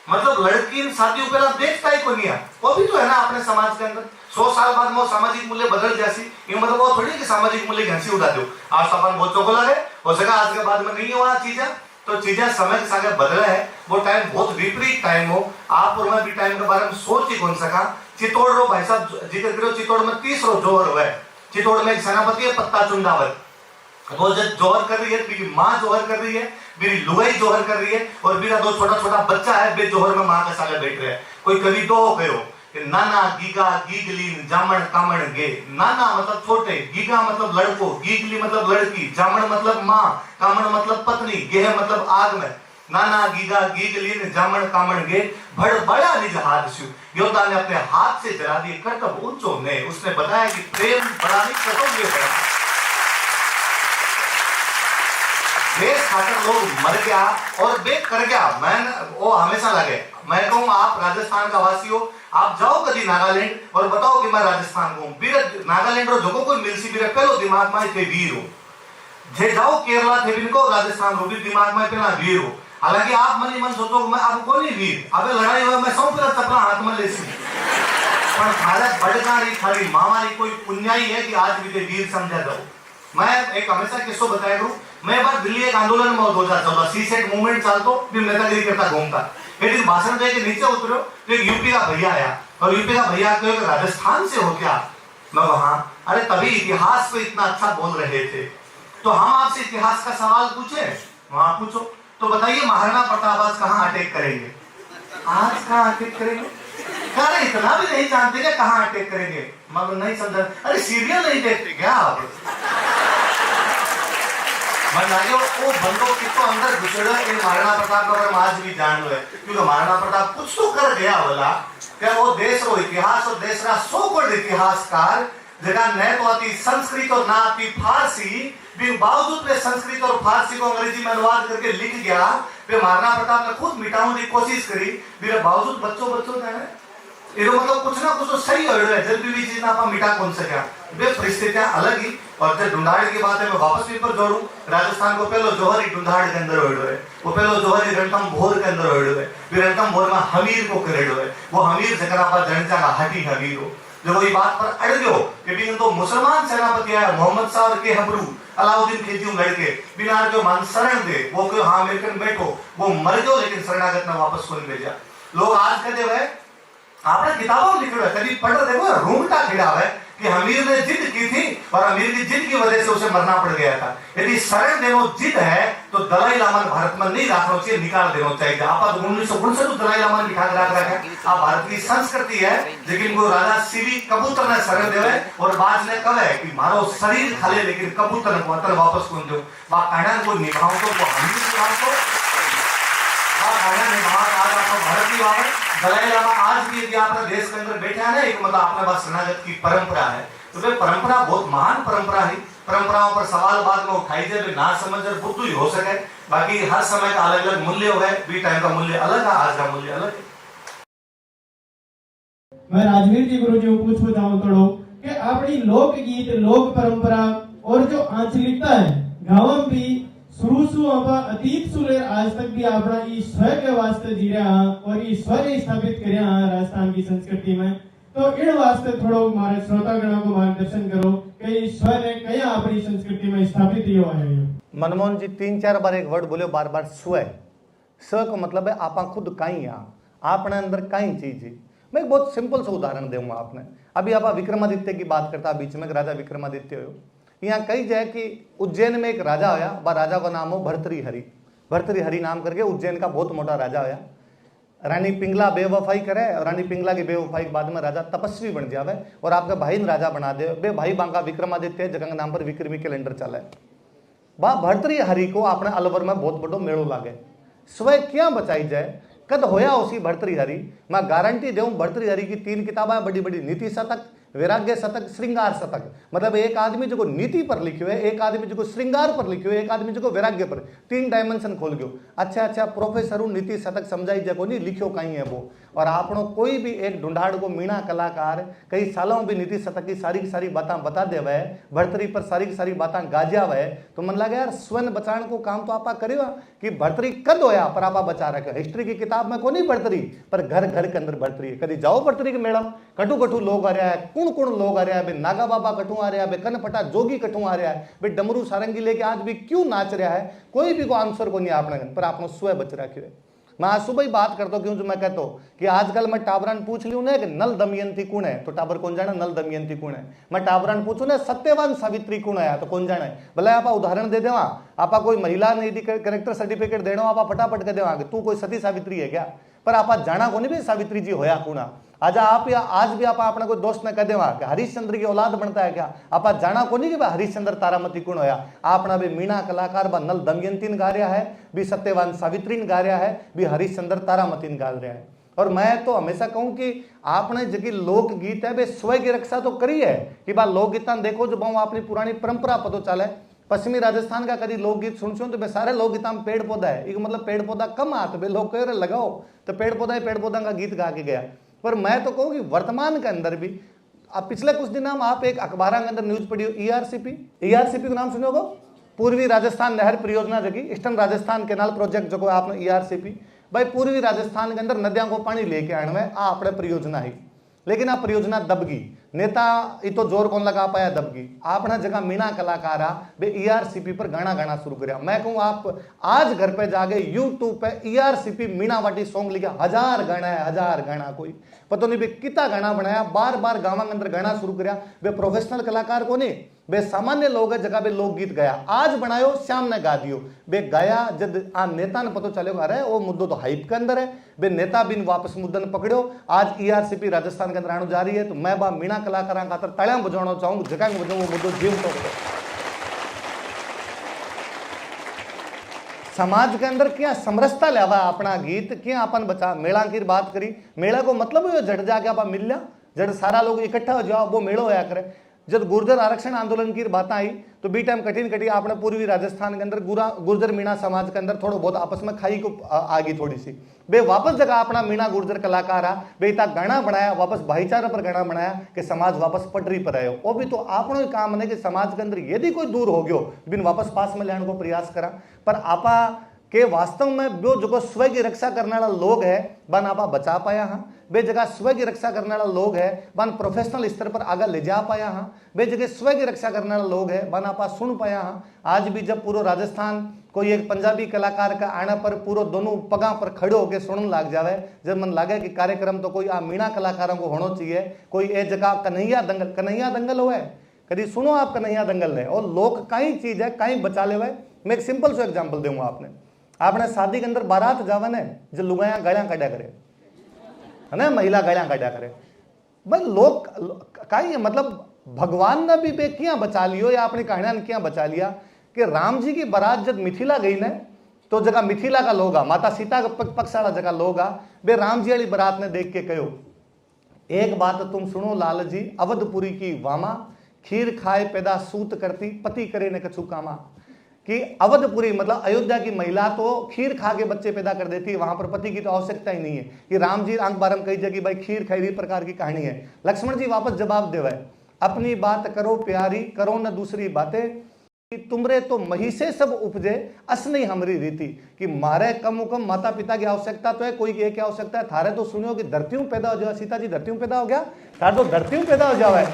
मतलब लड़की शादी पहला देखता ही को नहीं है, वो भी तो है ना अपने समाज के अंदर। 100 साल बाद में सामाजिक मूल्य बदल जासी, ये मतलब वो थोड़ी कि सामाजिक मूल्य घंसी उड़ा दो, आज अपन बहुत चौको लगे, हो सका आज के बाद में नहीं हुआ चीजें, तो चीजें समय के साथ बदले है, वो टाइम बहुत विपरीत टाइम हो। आप और मैं भी टाइम के बारे में सोच ही कौन सका। चित्तौड़ रो भाई साहब जिक्र करो, चित्तौड़ में 30 रो जोहर हुआ है, चित्तौड़ में एक सेनापति है पत्ता चुंडावत, वो जब जोहर कर रही है, मेरी माँ जोहर कर रही है, मेरी लुगाई जोहर कर रही है, और मेरा 2 छोटा छोटा बच्चा है, बे जोहर में माँ के साले बैठ रहे हैं। कोई कवि तो हो गयो कि नाना गीगा गीगली जामण कामण गे, नाना मतलब छोटे, गीगा मतलब लड़को, गीगली मतलब लड़की, जामण मतलब माँ, कामण मतलब पत्नी, गेह मतलब आग में। नाना गीगा गीगली जामण कामण गे, भड़ बड़ा निज हाथ शु, योद्धा ने अपने हाथ से जला दिए कर्तव्य ऊंचो ने। उसने बताया कि प्रेम बड़ा नहीं कर्तव्य बड़ा, देश खातर लोग मर गया और बे कर गया। मैं वो हमेशा लगे, मैं कहूँ आप राजस्थान का वासी हो, आप जाओ कभी नागालैंड और बताओ कि मैं राजस्थान को हूँ, नागालैंड और जो कोई मिलसी मेरे पहलो दिमाग में थे वीर हो, जे जाओ केरला थे बिनको राजस्थान को भी दिमाग में पहला वीर हो। हालांकि आप मन ही मन सोचो मैं अब को नहीं वीर, अबे लड़ाई हुआ मैं सौ फिर चपला हाथ में ले सी, पर भारत बड़कारी खाली मामारी कोई पुण्याई है कि आज भी वीर समझा जाओ। मैं एक हमेशा किस्सो बताया करूं, मैं बार दिल्ली एक आंदोलन में 2014 सीसेट मूवमेंट चाल तो भी नेतागिरी करता घूमता, एक दिन भाषण दे के नीचे उतरो तो एक यूपी का भैया आया, और यूपी का भैया कहे राजस्थान से हो क्या, मैं वहां अरे तभी इतिहास पे इतना अच्छा बोल रहे थे, तो हम आपसे इतिहास का सवाल पूछे, वहां पूछो तो बताइए महाराणा प्रताप आज कहाँ अटैक करेंगे, आज कहाँ अटैक करेंगे, अरे इतना भी नहीं जानते क्या कहाँ अटैक करेंगे, मगर नहीं समझा, अरे सीरियल नहीं देखते क्या आप, मन लागे वो बंदो कितो अंदर घुसड़ो इन महाराणा प्रताप का हम आज भी जान लो है, क्योंकि महाराणा प्रताप कुछ तो कर गया बोला क्या वो देश रो इतिहास और देश रा सोकोड़ इतिहासकार जगह न तो आती संस्कृत और ना आती फारसी, भी बावजूद में संस्कृत और फारसी को अंग्रेजी में अनुवाद करके लिख गया। वे महाराणा प्रताप ने खुद मिटाने की कोशिश करी, भी बावजूद बच्चों जाने ये मतलब कुछ ना कुछ तो सही हो रहा है, जब भी चीज ना आप मिटा कौन सका। वे परिस्थितियां अलग ही। और जब ढूंढाड़ की बात है मैं वापस भी पर जोड़ू, राजस्थान को पहले जोहरी ढूंढाड़ के अंदर हो है, वो पहले जोहरी रणथंभोर के अंदर हो है, फिर रणथंभोर में हमीर को करेडो है, वो हमीर जगह पर जनता का हटी हमीर हो जो वही बात पर अड़ गयो कि भी तो मुसलमान सेनापति आया मोहम्मद शाह और के हबरू अलाउद्दीन खिलजी लड़के बिना जो मान शरण दे वो क्यों हाँ मेरे बैठो वो मर गयो, लेकिन शरणागत ने वापस को नहीं भेजा। लोग आज कहते हुए आपने किताबों लिखे हुए कभी पढ़ देखो रूंगटा खिला है कि हमीर ने जिद की थी और हमीर की जिद की वजह से उसे मरना पड़ गया था। यदि शरण देना जिद है तो दलाई लामा भारत में नहीं रखना चाहिए, निकाल देना चाहिए। आप 1959 दलाई लामा ने बिठा रख रखा। आप भारत की संस्कृति है, लेकिन वो राजा सीवी कबूतर ने शरण देवे और बाज ने कहे कि मारो शरीर खाले लेकिन कबूतर को वतन वापस कौन दो बा कहना को निभाओ तो वो हमीर निभाओ तो बा कहना निभाओ आज आपको भारत की बात है। दलाई लामा आज भी यदि आपने देश के अंदर बैठा है ना, एक मतलब अपने पास शरणागत की परंपरा है, तो वे परंपरा बहुत महान परंपरा है। परंपराओं पर सवाल बाद में उठाई जाए ना समझ बुद्धू ही हो सके। बाकी हर समय का अलग अलग मूल्य हो गए, बी टाइम का मूल्य अलग है, आज का मूल्य अलग है। मैं राजवीर जी गुरु जी पूछना चाहूँ थोड़ो कि अपनी लोकगीत लोक परंपरा और जो आंचलिकता है गाँव में भी शुरू से अतीत से लेकर आज तक भी अपना ईश्वर के वास्ते जी रहा और ईश्वर स्थापित कर राजस्थान की संस्कृति में, तो इन वास्ते थोड़ो हमारे श्रोतागणों को मार्गदर्शन करो कि ईश्वर ने कया अपनी संस्कृति में स्थापित किया है। मनमोहन जी 3-4 बार एक वर्ड बोले बार बार स्व का मतलब है आपा खुद कहीं आपने अंदर कहीं चीज है। मैं एक बहुत सिंपल सा उदाहरण दूंगा आपने। अभी आप विक्रमादित्य की बात करता बीच में राजा विक्रमादित्य हो, यहाँ कही जाए कि उज्जैन में एक राजा होया, वह राजा का नाम हो भर्तृहरि। भर्तृहरि नाम करके उज्जैन का बहुत मोटा राजा होया। रानी पिंगला बेवफाई करे और रानी पिंगला की बेवफाई के बाद में राजा तपस्वी बन जावे और आपका भाई राजा बना दे। बे भाई बांका विक्रमादित्य जगह के नाम पर विक्रमी कैलेंडर चले। बा भर्तृहरि को अपने अलवर में बहुत बड़ो मेड़ो लागे। स्वयं क्या बचाई जाए कद होया उसी भर्तृहरि। मैं गारंटी दूं भर्तृहरि की 3 किताबें बड़ी बड़ी, नीति शतक, वैराग्य शतक, श्रृंगार शतक। मतलब एक आदमी जो नीति पर लिखियो है, एक आदमी जो श्रृंगार पर लिखियो है, एक आदमी जो वैराग्य पर, 3 डायमेंशन खोल गयो। अच्छा प्रोफेसर नीति शतक समझाई जगो नहीं लिखियो कहीं है वो। और आपनो कोई भी एक ढूंढाड़ को मीणा कलाकार कई सालों भी नीति शतक की सारी बातें बता देवे, भर्तरी पर सारी बातें गाजा वे, तो मन लगे यार स्वर्ण बचाने को काम तो आपा करेगा कि भर्तरी कद होया पर आपा बचा रखे। हिस्ट्री की किताब में को नहीं भर्तरी पर घर घर के अंदर भर्तरी है। कभी जाओ भर्तरी के मेला, कटू लोग आ रहा है, कुण लोग आ रहा है, बे नागा बाबा कटू आ रहा है, बे कनपटा जोगी कटू आ रहा है, बे डमरू सारंगी लेके आज भी क्यों नाच रहा है, कोई भी को आंसर को नहीं आपने पर आपने स्वयं बच रखे है। मैं आज सुबह ही बात करता हूँ, क्यों जो मैं कहता हूँ कि आजकल मैं टाबरान पूछ लियो ना कि नल दमयंती कौन है, तो टाबर कौन जाना नल दमयंती कौन है। मैं टाबरान पूछू ना सत्यवान सावित्री कौन है, तो कौन जाना है। भले आप उदाहरण दे देवा, आपा कोई महिला ने यदि कैरेक्टर सर्टिफिकेट देना आप फटाफट कह देवा तू कोई सती सावित्री है क्या, पर आप जाना को नहीं भी सावित्री जी होया कौन। आज आप या आज भी आप अपने कोई दोस्त ने कह देवा कि हरिश्चंद्र की औलाद बनता है क्या, आप जाना को नहीं कि भाई हरिश्चंद्र तारामती कौन होया। आपना भी मीणा कलाकार बा नल दमयंती गा रहा है, भी सत्यवान सावित्री गा रहा है, भी हरिश्चंद्र तारामती गा रहा है। और मैं तो हमेशा कहूं कि आपने जगी लोकगीत है वे स्वयं की रक्षा तो करी है कि बा लोकगीता देखो जो बहु अपनी पुरानी परंपरा पतो चले। पश्चिमी राजस्थान का कभी लोकगीत सुन तो वे सारे लोकगीता में पेड़ पौधा है, एक मतलब पेड़ पौधा कम आते वे लोग कह रहे लगाओ तो पेड़ पौधा का गीत गा के गया। पर मैं तो कहूँ कि वर्तमान के अंदर भी अब पिछले कुछ दिन आप एक अखबार के अंदर न्यूज पढ़ी हो ईआरसीपी का नाम सुने होगा, पूर्वी राजस्थान नहर परियोजना जगी ईस्टर्न राजस्थान कैनाल प्रोजेक्ट जो आपने ईआरसीपी भाई पूर्वी राजस्थान के अंदर नदियों को पानी लेके आने में अपने परियोजना है, लेकिन आप परियोजना दबगी नेता इतो जोर कौन लगा पाया दबगी। आपने जगह मीणा कलाकार वे ईआरसीपी पर गाना शुरू कराया। मैं कहूँ आप आज घर पे जाके यूट्यूब पे ईआरसीपी मीणा वाटी सॉन्ग लिखा, 1000 गाना है, 1000 गाना कोई पता नहीं वे कितना गाना बनाया, बार गाँव के अंदर गाना शुरू कराया। वे प्रोफेशनल कलाकार को नहीं, वे सामान्य लोग है जगह वे लोकगीत गाया, आज बनायो श्याम ने गा दियो। वे गाया जब आ नेता ने पता चलो अरे वो मुद्दो तो हाइप के अंदर है, वे नेता बिन वापस मुद्दे ने पकड़ो। आज ईआरसीपी राजस्थान के अंदर आने जा रही है, तो मैं बा मीणा कलाकार खातर तालियां बजाना चाहूँ, जगह बजाऊँ वो मुद्दो जीव तो समाज के अंदर क्या समरसता लावा अपना गीत क्या अपन बचा मेला की बात करी। मेला को मतलब है झट जाके आप मिल लिया, जब सारा लोग इकट्ठा हो जाओ वो मेलो होया करे। जब गुर्जर आरक्षण आंदोलन की बात आई तो बी टाइम कठिन कठी आपने पूर्वी राजस्थान के अंदर गुर्जर मीणा समाज के अंदर थोड़ा बहुत आपस में खाई को आ गई थोड़ी सी। बे वापस जगह अपना मीणा गुर्जर कलाकार आ बे इतना गाना बनाया, वापस भाईचारा पर गाना बनाया कि समाज वापस पटरी पर आयो। वो भी तो आपनो ही काम है कि समाज के अंदर यदि कोई दूर हो गयो बिन वापस पास में लेने को प्रयास करा। पर आपा के वास्तव में वो जो स्व की रक्षा करने वाला लोग है बन आपा बचा पाया हाँ। बे जगह स्व की रक्षा करने वाला लोग है बन प्रोफेशनल स्तर पर आगे ले जा पाया हाँ। बे जगह स्व की रक्षा करने वाला लोग है बन आपा सुन पाया हाँ। आज भी जब पूरा राजस्थान कोई एक पंजाबी कलाकार का आने पर पूरा दोनों पगा पर खड़े होकर सुनने लग जावे, जब मन लगे कि कार्यक्रम तो कोई आ मीणा कलाकारों को होना चाहिए, कोई एक जगह कन्हैया दंगल हुआ है कभी सुनो आप कन्हैया दंगल है और लोग कई चीज है कहीं बचा ले हुए। मैं एक सिंपल सा एग्जाम्पल दूंगा आपने आपने शादी के अंदर बारात जावन है जो लुगाया गलियां काटा करे है ना, महिला गलियां काटा करे भाई लोग कहीं है। मतलब भगवान ने भी बे क्या बचा लियो या अपनी कहानियां ने क्या बचा लिया कि राम जी की बारात जब मिथिला गई ने तो जगह मिथिला का लोग आ माता सीता का पक्ष वाला जगह लोग आ बे राम जी वाली बारात ने देख के कहो एक बात तुम सुनो लाल जी अवधपुरी की वामा खीर खाए पैदा सूत करती पति करे ने कछु कामा। कि अवधपुरी मतलब अयोध्या की महिला तो खीर खा के बच्चे पैदा कर देती है, वहां पर पति की तो आवश्यकता ही नहीं है। कि राम जी आंख बारम कही जगह भाई खीर खाई प्रकार की कहानी है। लक्ष्मण जी वापस जवाब देवे अपनी बात करो प्यारी करो न दूसरी बातें कि तुमरे तो मही से सब उपजे अस नहीं हमारी रीति। कि मारे कम कम माता पिता की आवश्यकता तो है, कोई की एक आवश्यकता है। थारे तो सुनियो कि धरती में पैदा हो जाए, सीता जी धरती में पैदा हो गया, थारे तो धरती में पैदा हो जाए।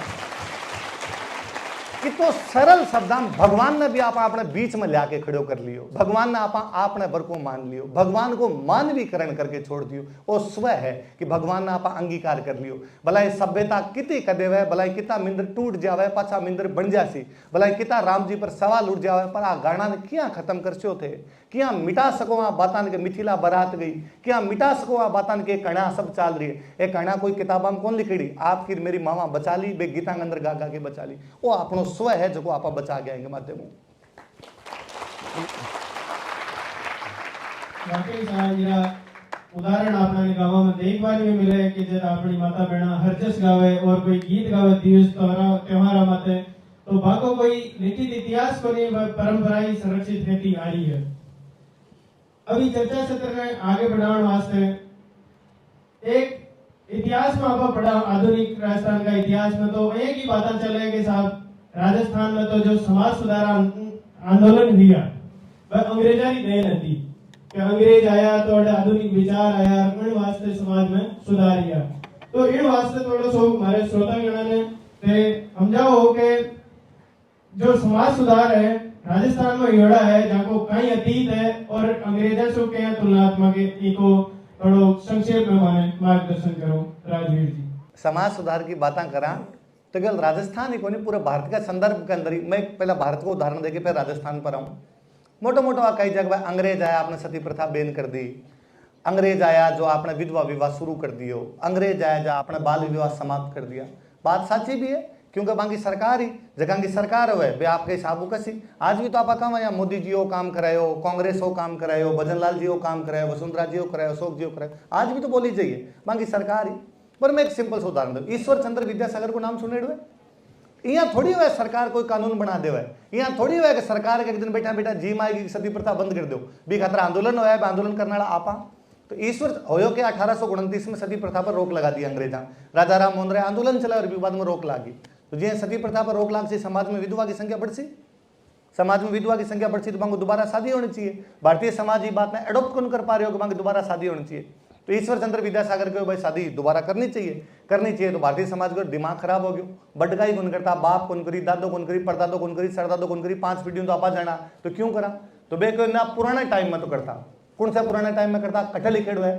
कि तो सरल शब्दान भगवान ने भी आप अपने बीच में लाके खड़ो कर लियो, भगवान ने आप आपने बर को मान लियो, भगवान को मानवीकरण करके छोड़ दियो। वो स्व है कि भगवान ने आप अंगीकार कर लियो। भला सभ्यता कितनी कदे हुए, भला कितना मिंदर टूट जावे पाछा मिंदर बन जासी, भला कितना राम जी पर सवाल उठ जावे, पर आ गाना ने क्या खत्म कर सो थे, क्या मिटा सको आ बातान के मिथिला बारात गई, क्या मिटा सको आ बातान के कणा सब चाल रही है। एक कणा कोई किताबा में कौन लिखड़ी आपकी मेरी मामा बचा ली बे गीता अंदर गा गा के बचा ली। वो अपनो स्व है जो आप बचा गए माध्यम उदाहरण आपने गाँव में देखने में मिले कि जब अपनी माता बहना हरजस गावे और कोई गीत गावे दिवस त्योहार माते तो बाको कोई लिखित इतिहास को नहीं परंपराएं संरक्षित रहती आ रही है। अभी चर्चा सत्र में आगे बढ़ाने वास्ते एक इतिहास में आप पढ़ा आधुनिक राजस्थान का इतिहास में तो एक ही बात चले कि साहब राजस्थान में तो जो समाज सुधार आंदोलन हुआ वह अंग्रेजा की देन थी कि अंग्रेज आया तो आधुनिक विचार आया इन वास्ते समाज में सुधार आया। तो इन वास्ते थोड़ा सो हमारे श्रोतागण ने समझाओ कि जो समाज सुधार है राजस्थान में योड़ा है जाको कई अतीत है और अंग्रेजों से क्या तुलनात्मक इको थोड़ो संक्षेप में माने मार्गदर्शन करो राजवीर जी। समाज सुधार की बातें करा तो केवल राजस्थान ही कोनी पूरे भारत का संदर्भ के अंदर ही मैं पहला भारत को उदाहरण देके फिर राजस्थान पर आऊँ। मोटा मोटा कई जगह अंग्रेज आया आपने सती प्रथा बैन कर दी, अंग्रेज आया जो आपने विधवा विवाह शुरू कर दियो, अंग्रेज आया जो आपने बाल विवाह समाप्त कर दिया। बात सच्ची भी है क्योंकि बाकी सरकार ही जगह की सरकार हुए बे आपके हिसाब कसी। आज भी तो आप कहा या मोदी जी हो काम करायो, कांग्रेस हो काम करायो, भजन लाल जी हो काम करायो, वसुंधरा जी हो करायो, अशोक जी हो करायो, आज भी तो बोली चाहिए बाकी सरकार ही। पर मैं एक सिंपल सा उदाहरण दूं, ईश्वर चंद्र विद्यासागर को नाम सुने हुए यहाँ थोड़ी हुआ सरकार कोई कानून बना दे हुआ है, यहाँ थोड़ी हुआ कि सरकार के एक दिन बैठा बैठा जी माएगी सती प्रथा बंद कर दो भी खतरा आंदोलन हुआ है आंदोलन करने वाला आपा। तो ईश्वर होयो के 1829 में सती प्रथा पर रोक लगा दी अंग्रेजा, राजा राम मोहन राय आंदोलन चला और विवाद में रोक लागी। तो जी सती प्रथा पर रोक लाग से समाज में विधवा की संख्या बढ़ सी, समाज में विधवा की संख्या बढ़ती तो बांगो दोबारा शादी होनी चाहिए। भारतीय समाज ये बात ने एडोप्ट कौन कर पा रहे हो कि बांगो दोबारा शादी होनी चाहिए। तो ईश्वर चंद्र विद्यासागर के भाई शादी दोबारा करनी चाहिए तो भारतीय समाज का दिमाग खराब हो गया। बटगाई कौन करता, बाप कौन करी, दादो कौन करी, परदादो कौन करी, सरदादो कौन करी, 5 पीढ़ियों तो आपा जाना तो क्यों करा। तो बे कोई ना पुराने टाइम में तो करता, कौन सा पुराने टाइम में करता, कटल लिखेड़ है।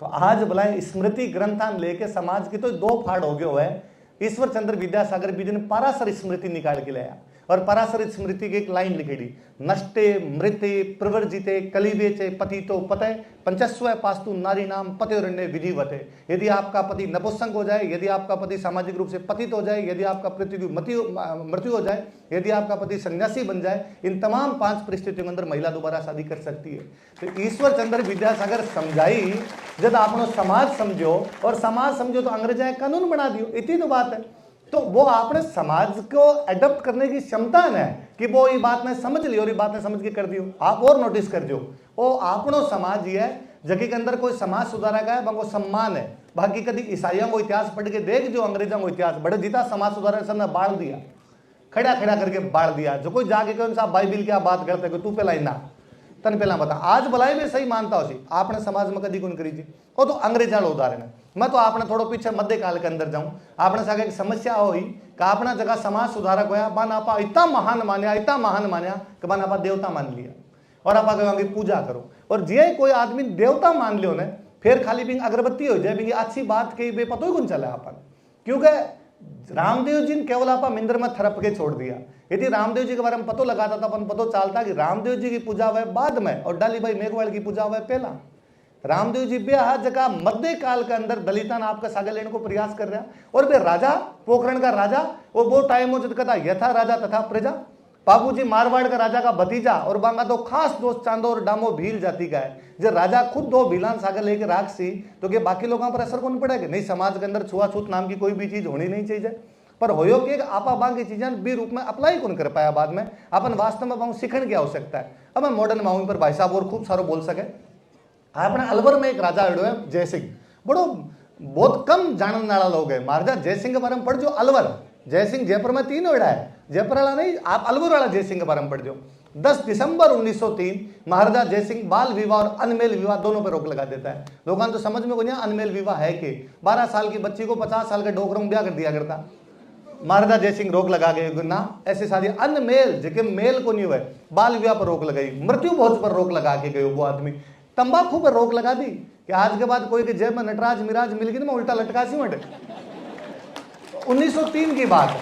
तो आज बुलाए स्मृति ग्रंथान लेके समाज की तो 2 फाड़ हो गए है। ईश्वर चंद्र विद्यासागर भी ने पारासर स्मृति निकाल के लाया और पराशर स्मृति की एक लाइन लिखेड़ी, नष्टे मृते प्रवर्जिते कलिवेचे पतितो पते पंचस्व पास्तु नारी नाम पतिरण्य विधिवते। यदि आपका पति नपुंसक हो जाए, यदि आपका पति सामाजिक रूप से पतित हो जाए, यदि आपका पति की मृत्यु हो जाए, यदि आपका पति सन्यासी बन जाए, इन तमाम 5 परिस्थितियों के अंदर महिला दोबारा शादी कर सकती है। तो ईश्वर चंद्र विद्यासागर समझाई, जब आपने समाज समझो और समाज समझो तो अंग्रेजा कानून बना दियो, इतनी तो बात है। तो वो आपने समाज को एडप्ट करने की क्षमता है कि वो ये बात ने समझ ली और ये बात ने समझ के कर दियो। आप और नोटिस कर दियो, वो आपनो समाज ये है जगह के अंदर कोई समाज सुधारक है वो सम्मान है। बाकी कभी ईसाइयों को इतिहास पढ़ के देख, जो अंग्रेजों को इतिहास बड़े जीता समाज सुधारक सब ने बाढ़ दिया, खड़ा खड़ा करके बाढ़ दिया। जो कोई जाके कौन सा बाइबिल क्या बात करते तू पहला ही ना तन पहला बता, आज भलाई में सही मानता हो सी आपने समाज में कभी कौन करी थी, वो तो अंग्रेजा उदाहरण है। मैं तो आपने थोड़ा पीछे मध्यकाल के अंदर जाऊं, आपने सागे एक समस्या हुई कि आपने जगह समाज सुधारक होया, बन आपा इतना महान मान्या कि बन आपा देवता मान लिया और आप कहोगे पूजा करो। और जे कोई आदमी देवता मान लियो ने फिर खाली बिंग अगरबत्ती हो जाए बिंग अच्छी बात के बे पतो ही कौन चला अपन, क्योंकि रामदेव जी ने केवल आपा मिंदर में थरप के छोड़ दिया। यदि रामदेव जी के बारे में पतो लगाता तो अपन पतो चलता कि रामदेव जी की पूजा हुआ बाद में और डाली भाई मेघवाल की पूजा हुआ पहला। रामदेव जी बेहा जगह मध्य काल के अंदर दलितन आपका सागर लेने को प्रयास कर रहा और वे राजा पोखरण का राजा वो टाइम हो जब कथा यथा राजा तथा प्रजा। बाबूजी मारवाड़ का राजा का भतीजा और बांगा तो खास दोस्त चांदो और डामो भील जाति का है। जब राजा खुद 2 भीलान सागर लेके राख सी तो क्या बाकी लोगों पर असर कौन पड़ेगा? नहीं, समाज के अंदर छुआछूत नाम की कोई भी चीज होनी नहीं चाहिए। पर होयो कि आपा बाकी चीजें भी रूप में अप्लाई कौन कर पाया बाद में अपन वास्तव में सीखने की आवश्यकता है। अब मैं मॉडर्न माहौल पर भाई साहब और खूब सारो बोल सके। अपने अलवर में एक राजा अड़ो है जयसिंह, बड़ो बहुत कम जानने वाला लोग है। महाराजा जयसिंह के बारे में पढ़ जो अलवर, जयसिंह जयपुर में 3 ओड़ा है, जयपुर वाला नहीं, आप अलवर वाला जयसिंह के बारे में पढ़ जो। 10 दिसंबर 1903 महाराजा जयसिंह बाल विवाह और अनमेल विवाह दोनों पर रोक लगा देता है। लोगों तो समझ में को नहीं अनमेल विवाह है कि 12 साल की बच्ची को 50 साल के डोकरों में ब्याह कर दिया करता। महाराजा जयसिंह रोक लगा गए ना, ऐसे शादी अनमेल जेके मेल को नहीं हुए बाल विवाह पर रोक लगाई। मृत्यु भोज पर रोक लगा के गए वो आदमी। तंबाकू पर रोक लगा दी कि आज के बाद कोई के जेब में नटराज मिराज मिल गई ना मैं उल्टा लटका सी मटे। 1903 की बात है।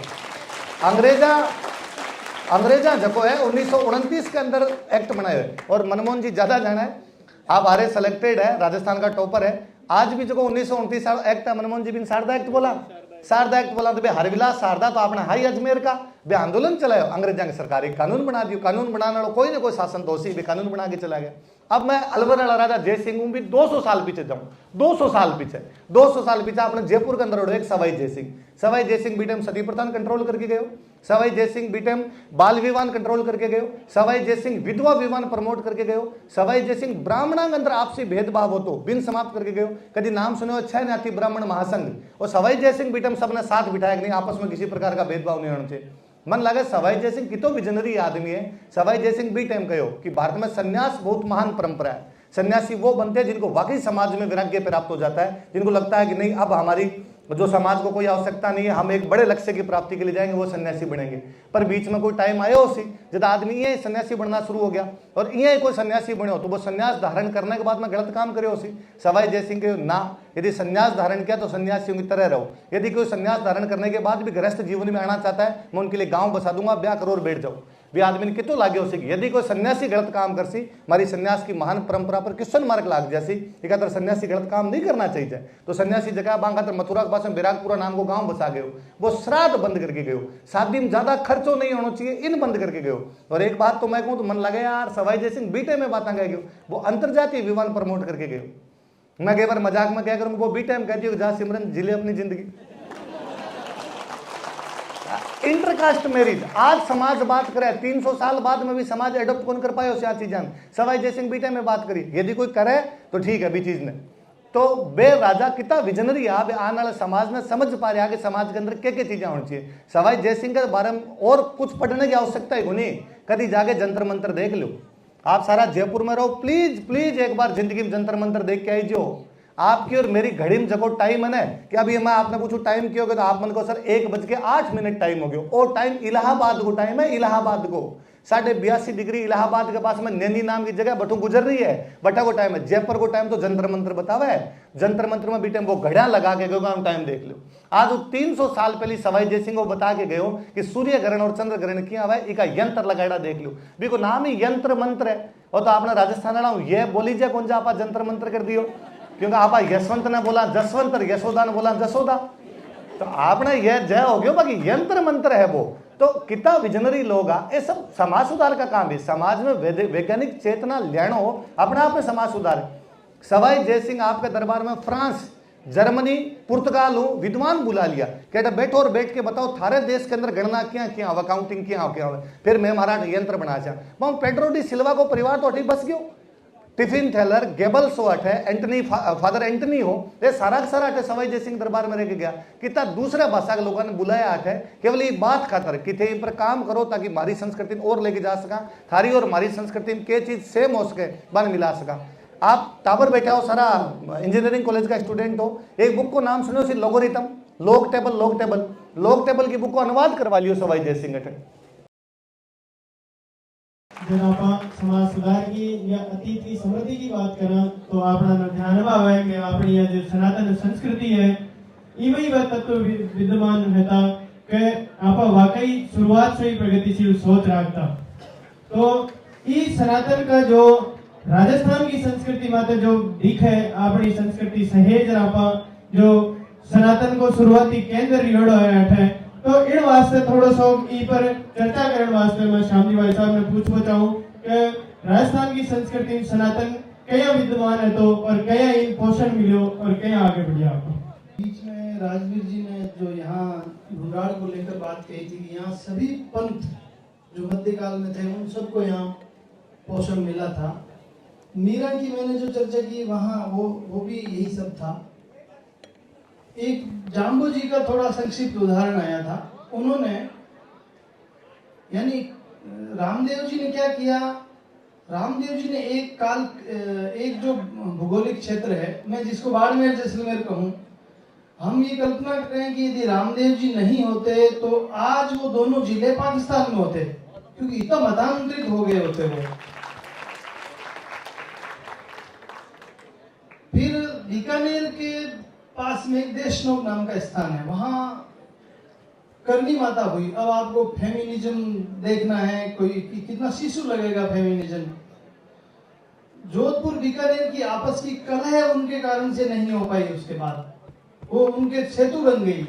अंग्रेजा जको है 1929 के अंदर एक्ट बनाए हुए और मनमोहन जी ज्यादा जाना है, आप आरे सेलेक्टेड है, राजस्थान का टॉपर है। आज भी जो 1929 एक्ट है, मनमोहन जी भी शारदा एक्ट बोला, शारदा एक्ट बोला तो बे हरविलास शारदा तो आपने हाई अजमेर का बे आंदोलन चलायो, अंग्रेजा की सरकार एक कानून बना दियो। कानून बनाने वाला कोई ना कोई शासन दोषी भी कानून बना के चला गया। अब मैं अलवर वाला राजा जयसिंह हूं भी 200 साल पीछे जाऊं, 200 साल पीछे अपने जयपुर के अंदर एक सवाई जयसिंह बीटेम सती प्रथा कंट्रोल करके गयो, सवाई जयसिंह बीटेम बाल विवाह कंट्रोल करके गयो, सवाई जयसिंह विधवा विवाह प्रमोट करके गयो, सवाई जयसिंह ब्राह्मणों के अंदर आपसी भेदभाव हो तो बिन समाप्त करके गयो। कभी नाम सुने हो 6 न्याती ब्राह्मण महासंघ और सवाई जयसिंह बीटेम सबने साथ बिठाया नहीं, आपस में किसी प्रकार का भेदभाव नहीं होना चाहिए। मन लगे सवाई जयसिंह कितो विजनरी आदमी है। सवाई जयसिंह भी टाइम कहो कि भारत में सन्यास बहुत महान परंपरा है। सन्यासी वो बनते हैं जिनको वाकई समाज में वैराग्य प्राप्त हो जाता है, जिनको लगता है कि नहीं अब हमारी जो समाज को कोई आवश्यकता नहीं है, हम एक बड़े लक्ष्य की प्राप्ति के लिए जाएंगे, वो सन्यासी बनेंगे। पर बीच में कोई टाइम आया उसी जब आदमी ये सन्यासी बनना शुरू हो गया और ये कोई सन्यासी बने हो तो वो सन्यास धारण करने के बाद में गलत काम करे उसी। सवाई जयसिंह के ना, यदि सन्यास धारण किया तो सन्यासियों की तरह रहो। यदि कोई सन्यास धारण करने के बाद भी गृहस्थ जीवन में आना चाहता है, मैं उनके लिए गाँव बसा दूंगा, ब्याह करो और बैठ जाओ। भी आदमी ने कितो लागे उसी। यदि कोई सन्यासी गलत काम कर सी, हमारी सन्यास की महान परंपरा पर क्वेश्चन मार्क लाग जैसी एक सन्यासी गलत काम नहीं करना चाहिए। तो सन्यासी जगह बांगा मथुरा के पास में बिरागपुरा नाम को गांव बसा गयो, वो श्राद्ध बंद करके गयो, शादी में ज्यादा खर्चो नहीं होना चाहिए, इन बंद करके गयो। और एक बात तो मैं कहूं तो मन लगे यार सवाई जयसिंह बीटे में बात गए, वो अंतरजातीय विवाह प्रमोट करके गयो। मैं कई बार मजाक में क्या करूं, वो बीटे में कहती हूँ जहां सिमरन जिले अपनी जिंदगी। इंटरकास्ट मैरिज आज समाज बात करे, 300 साल बाद में भी समाज एडॉप्ट कौन कर पाए उसे चीजें। सवाई जयसिंह बीटे में बात करी, यदि कोई करे तो ठीक है भी चीज ने तो बे राजा कितना विजनरी है, आने वाले समाज ने समझ पा रहा कि समाज के अंदर क्या क्या चीजें होनी चाहिए। सवाई जयसिंह के बारे में और कुछ पढ़ने की आवश्यकता है नहीं, कभी जाके जंतर मंतर देख लो। आप सारा जयपुर में रहो, प्लीज प्लीज एक बार जिंदगी में जंतर मंतर देख के आई जो आपकी और मेरी घड़ी में जगो टाइम है ना कि अभी मैं आपने पूछू टाइम क्यों तो आप मन को सर 1:08 टाइम हो गया। और टाइम इलाहाबाद को टाइम है, इलाहाबाद को 82.5 डिग्री इलाहाबाद के पास में नैनी नाम की जगह बठू गुजर रही है। बटा को टाइम है, जयपुर को टाइम तो जंतर मंत्र बतावा है। जंतर मंत्र में भी टाइम वो घड़ा लगा के गयो, टाइम देख लो। आज वो 300 साल पहले सवाई जयसिंह को बता के गयो कि सूर्य ग्रहण और चंद्र ग्रहण क्या हुआ है, इका यंत्र लगाड़ा देख लो। भी को नाम ही यंत्र मंत्र है। और तो आपने राजस्थान वाला ये बोली जा कौन जा आप जंतर मंत्र कर दियो, क्योंकि आप यशवंत ने बोला जसवंत, यशोदा ने बोला जसोदा, तो आपने यह जय हो गया। बाकी यंत्र मंत्र है वो। तो कितना विजनरी लोग आ, ये सब समाज सुधार का काम है। समाज में वैज्ञानिक चेतना लेनो अपने आप में समाज सुधार है। सवाई जयसिंह आपके दरबार में फ्रांस, जर्मनी, पुर्तगाल विद्वान बुला लिया, कहता बैठो और बैठ के बताओ थारे देश के अंदर गणना क्या क्या हुआ, काउंटिंग क्या हुआ। फिर मैं हमारा यंत्र बना चाह पेड्रो डी सिल्वा को परिवार तो अठी बस गयो। टिफिन थैलर, गेबल्स हो अठे, एंटनी फादर एंटनी हो, ये सारा का सारा अठे सवाई जयसिंह दरबार में रह के गया। कितना दूसरे भाषा के लोगों ने बुलाया अठे केवल ये बात खातर कि थे इन पर काम करो ताकि हमारी संस्कृति और लेके जा सका, थारी और हमारी संस्कृति में के चीज सेम हो सके, बन मिला सका। आप टावर बैठे हो, सारा इंजीनियरिंग कॉलेज का स्टूडेंट हो, एक बुक को नाम सुनो सी लोगोरिथम, लोग टेबल की बुक को अनुवाद करवा लियो सवाई जयसिंह अठे। जब आप समाज सुधार की या अतीत की समृद्धि की बात करें तो आपना ध्यान में आवे कि अपनी जो सनातन संस्कृति है इवही वह तत्व विद्यमान रहता कि आप वाकई शुरुआत से ही प्रगतिशील सोच रखता। तो इस सनातन का जो राजस्थान की संस्कृति में जो दिख है अपनी संस्कृति सहेज आप जो सनातन को शुरुआती केंद्र रियोड़ो है अठे, तो इन वास्ते थोड़ो सो ई पर चर्चा करने वास्ते मैं श्यामजी भाई साहब ने पूछना चाहूँ कि राजस्थान की संस्कृति सनातन क्या विद्यमान है तो और क्या इन पोषण मिलो और क्या आगे बढ़िया आपको। बीच में राजवीर जी ने जो यहाँ भूंगाड़ को लेकर बात कही थी, यहाँ सभी पंथ जो मध्यकाल में थे उन सबको यहाँ पोषण मिला था। मीरा की मैंने जो चर्चा की वहाँ वो भी यही सब था। एक जाम्बू जी का थोड़ा संक्षिप्त उदाहरण आया था। उन्होंने यानी रामदेव जी ने क्या किया, रामदेव जी ने एक जो भौगोलिक क्षेत्र है, मैं जिसको बाड़मेर जैसलमेर कहूँ, हम ये कल्पना कर रहे हैं कि यदि रामदेव जी नहीं होते तो आज वो दोनों जिले पाकिस्तान में होते, क्योंकि इतना मतांतरित हो गए होते वो। फिर बीकानेर के पास में एक देशनोक नाम का स्थान है, वहां करनी माता हुई। अब आपको फेमिनिज्म देखना है, कोई कितना शिशु लगेगा फेमिनिज्म। जोधपुर बीकानेर की आपस की कलह उनके कारण से नहीं हो पाई, उसके बाद वो उनके सेतु बन गई।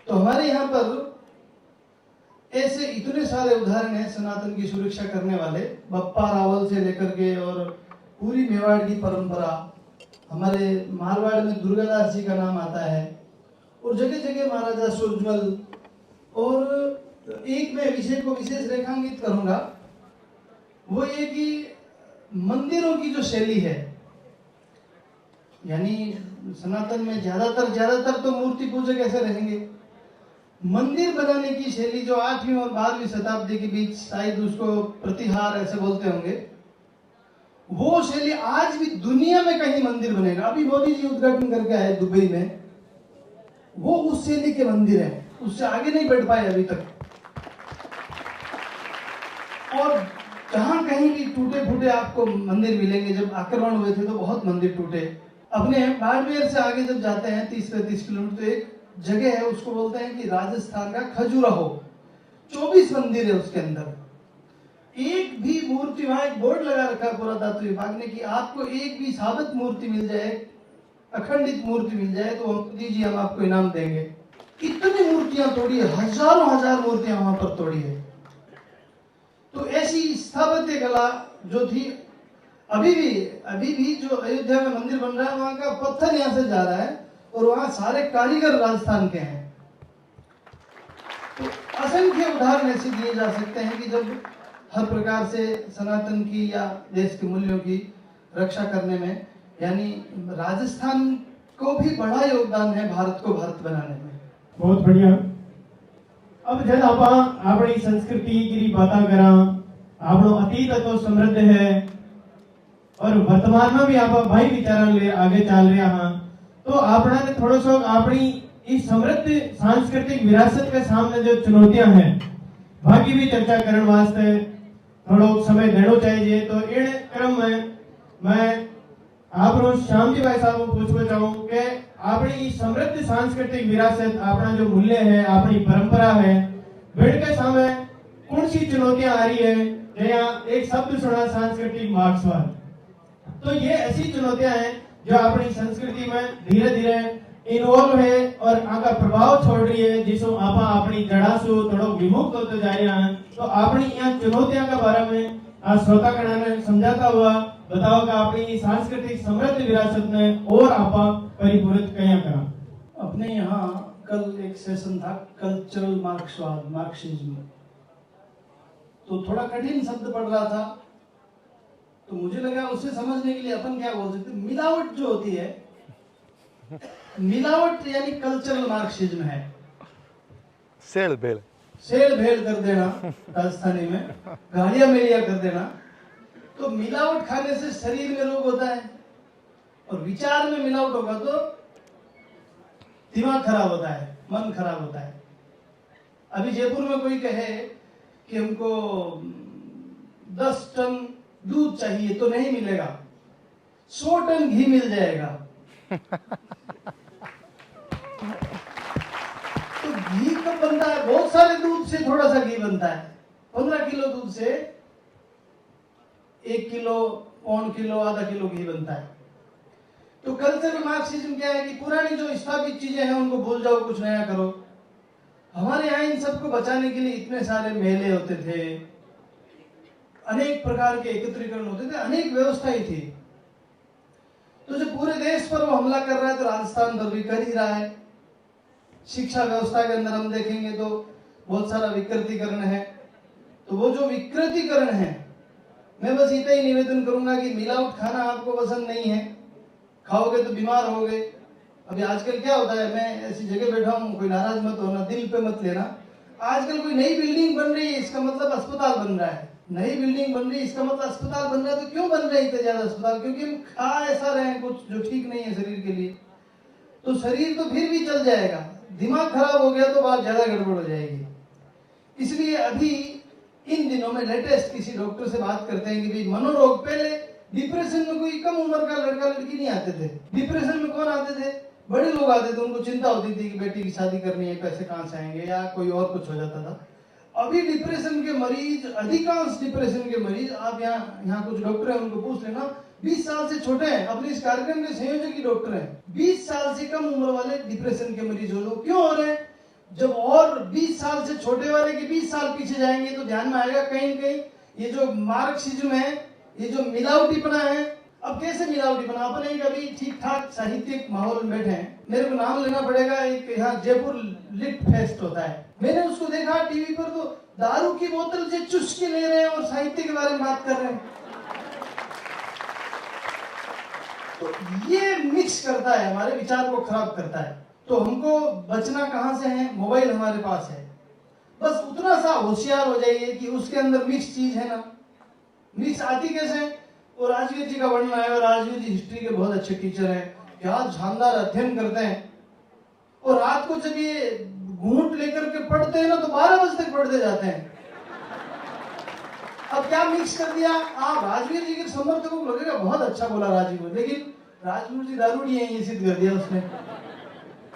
तो हमारे यहाँ पर ऐसे इतने सारे उदाहरण हैं सनातन की सुरक्षा करने वाले, बप्पा रावल से लेकर के और पूरी मेवाड़ की परंपरा। हमारे मारवाड़ में दुर्गादास जी का नाम आता है और जगह जगह महाराजा सुरजमल। और एक मैं विषय को विशेष रेखांकित करूंगा, वो ये कि मंदिरों की जो शैली है, यानी सनातन में ज्यादातर तो मूर्ति पूजक ऐसे रहेंगे। मंदिर बनाने की शैली जो 8वीं और 12वीं शताब्दी के बीच, शायद उसको प्रतिहार ऐसे बोलते होंगे, वो शैली आज भी दुनिया में कहीं मंदिर बनेगा। अभी मोदी जी उद्घाटन करके आए दुबई में, वो उस शैली के मंदिर है, उससे आगे नहीं बढ़ पाए अभी तक। और जहां कहीं भी टूटे फूटे आपको मंदिर मिलेंगे, जब आक्रमण हुए थे तो बहुत मंदिर टूटे। अपने बाड़मेर से आगे जब जाते हैं 30-35 किलोमीटर, तो एक जगह है उसको बोलते हैं कि राजस्थान का खजुराहो, 24 मंदिर है उसके अंदर। एक भी मूर्ति, वहां एक बोर्ड लगा रखा है पुरातत्व विभाग ने कि आपको एक भी साबित मूर्ति मिल जाए, अखंडित मूर्ति मिल जाए तो मोदी जी हम आपको इनाम देंगे। इतनी मूर्तियां तोड़ी है, हजारों हजार मूर्तियां वहां पर तोड़ी है। तो ऐसी स्थापत्य कला जो थी, अभी भी जो अयोध्या में मंदिर बन रहा है, वहां का पत्थर यहां से जा रहा है और वहां सारे कारीगर राजस्थान के हैं। तो असंख्य उदाहरण ऐसे दिए जा सकते हैं कि जब हर प्रकार से सनातन की या देश के मूल्यों की रक्षा करने में, यानी राजस्थान को भी बड़ा योगदान है भारत को भारत बनाने में। बहुत बढ़िया। अब जब आप अपनी संस्कृति की बात करा, आपनो अतीत तो समृद्ध है और वर्तमान में भी आप भाई विचार ले आगे चल रहे हैं, तो आपने ने थोड़ा सा अपनी इस समृद्ध सांस्कृतिक विरासत के सामने जो चुनौतियां हैं, बाकी भी चर्चा करने वास्ते थोड़ो समय देना चाहिए। तो इन क्रम में मैं आप श्याम जी भाई साहब को पूछना चाहूँ कि अपनी समृद्ध सांस्कृतिक विरासत, अपना जो मूल्य है, अपनी परंपरा है, बिड़ के सामने कौन सी चुनौतियां आ रही है। यहाँ एक शब्द सुना, सांस्कृतिक मार्क्सवाद। तो ये ऐसी चुनौतियां हैं जो अपनी संस्कृति में धीरे धीरे इन्वॉल्व है और आका प्रभाव छोड़ रही है, जिसो आपा अपनी जड़ा से थोड़ा विमुक्त होते जा रहे हैं। तो अपनी यहाँ चुनौतियों के बारे में आज श्रोतागण ने समझाता हुआ बताओ कि अपनी सांस्कृतिक समृद्ध विरासत ने और आपा परिपूरित कया करा। अपने यहाँ कल एक सेशन था कल्चरल मार्क्सवाद, मार्क्सिज्म। तो थोड़ा कठिन शब्द पढ़ रहा था, तो मुझे लगा उसे समझने के लिए अपन क्या बोल सकते, मिलावट जो होती है, मिलावट यानी कल्चरल मार्क्सिज्म है। सेल भेल कर देना राजस्थानी में, गालियां मेलिया कर देना। तो मिलावट खाने से शरीर में रोग होता है, और विचार में मिलावट होगा तो दिमाग खराब होता है, मन खराब होता है। अभी जयपुर में कोई कहे कि हमको 10 टन दूध चाहिए तो नहीं मिलेगा, 100 टन घी मिल जाएगा। तो घी कब बनता है? बहुत सारे दूध से थोड़ा सा घी बनता है। 15 किलो दूध से 1 किलो, पौन किलो, आधा किलो घी बनता है। तो कल्चरल मार्क्सिज्म क्या है कि पुरानी जो स्थापित चीजें हैं उनको भूल जाओ, कुछ नया करो। हमारे यहाँ इन सबको बचाने के लिए इतने सारे मेले होते थे, अनेक प्रकार के एकत्रीकरण होते थे, अनेक व्यवस्थाएं थी। तो जब पूरे देश पर वो हमला कर रहा है तो राजस्थान पर भी कर ही रहा है। शिक्षा व्यवस्था के अंदर हम देखेंगे तो बहुत सारा विकृतीकरण है। तो वो जो विकृतीकरण है, मैं बस इतना ही निवेदन करूंगा कि मिलावट खाना आपको पसंद नहीं है, खाओगे तो बीमार होगे। अभी आजकल क्या होता है, मैं ऐसी जगह बैठा हूँ, कोई नाराज मत होना, दिल पे मत लेना। आजकल कोई नई बिल्डिंग बन रही है, इसका मतलब अस्पताल बन रहा है। नई बिल्डिंग बन रही है, इसका मतलब अस्पताल बन रहा है। तो क्यों बन रहे हैं इतने ज्यादा अस्पताल? क्योंकि हम खा ऐसा रहे हैं कुछ जो ठीक नहीं है शरीर के लिए। तो शरीर तो फिर भी चल जाएगा, दिमाग खराब हो गया तो बात ज्यादा गड़बड़ हो जाएगी। इसलिए अभी इन दिनों में लेटेस्ट किसी डॉक्टर से बात करते हैं कि भाई मनोरोग, पहले डिप्रेशन में कोई कम उम्र का लड़का लड़की नहीं आते थे। डिप्रेशन में कौन आते थे? बड़े लोग आते थे, उनको चिंता होती थी कि बेटी की शादी करनी है, पैसे कहाँ से आएंगे, या कोई और कुछ हो जाता था। अभी डिप्रेशन के मरीज, अधिकांश डिप्रेशन के मरीज, आप यहाँ कुछ डॉक्टर हैं उनको पूछ लेना, 20 साल से छोटे हैं। अपने इस कार्यक्रम के संयोजक डॉक्टर हैं, 20 साल से कम उम्र वाले डिप्रेशन के मरीज हो रहे। क्यों हो रहे हैं? जब और 20 साल से छोटे वाले के 20 साल पीछे जाएंगे तो ध्यान में आएगा कहीं न कहीं ये जो मार्क्सिज्म है, ये जो मिलावटीपना है। अब कैसे मिलावटीपना? अपने एक अभी ठीक ठाक साहित्यिक माहौल में बैठे हैं, मेरे को नाम लेना पड़ेगा, एक यहाँ जयपुर लिट फेस्ट होता है, मैंने उसको देखा टीवी पर, तो दारू की बोतल से चुस्की ले रहे हैं और साहित्य के बारे में बात कर रहे हैं। तो ये मिक्स करता है, हमारे विचार को खराब करता है। तो हमको बचना कहां से है? मोबाइल हमारे पास है, बस उतना सा होशियार हो जाइए कि उसके अंदर मिक्स चीज है ना। मिक्स आती कैसे? और राजवीर जी का वर्णन आया, और राजवीर जी हिस्ट्री के बहुत अच्छे टीचर हैं, क्या शानदार अध्ययन करते हैं। और रात को जब ये घूंट लेकर के पढ़ते हैं ना तो 12 बजे तक पढ़ते जाते हैं। अब क्या मिक्स कर दिया? आप राजवीर जी के समर्थकों को लगेगा बहुत अच्छा बोला राजवीर, लेकिन राजवीर जी दारूड़ी है, ये सिद्ध कर दिया उसने।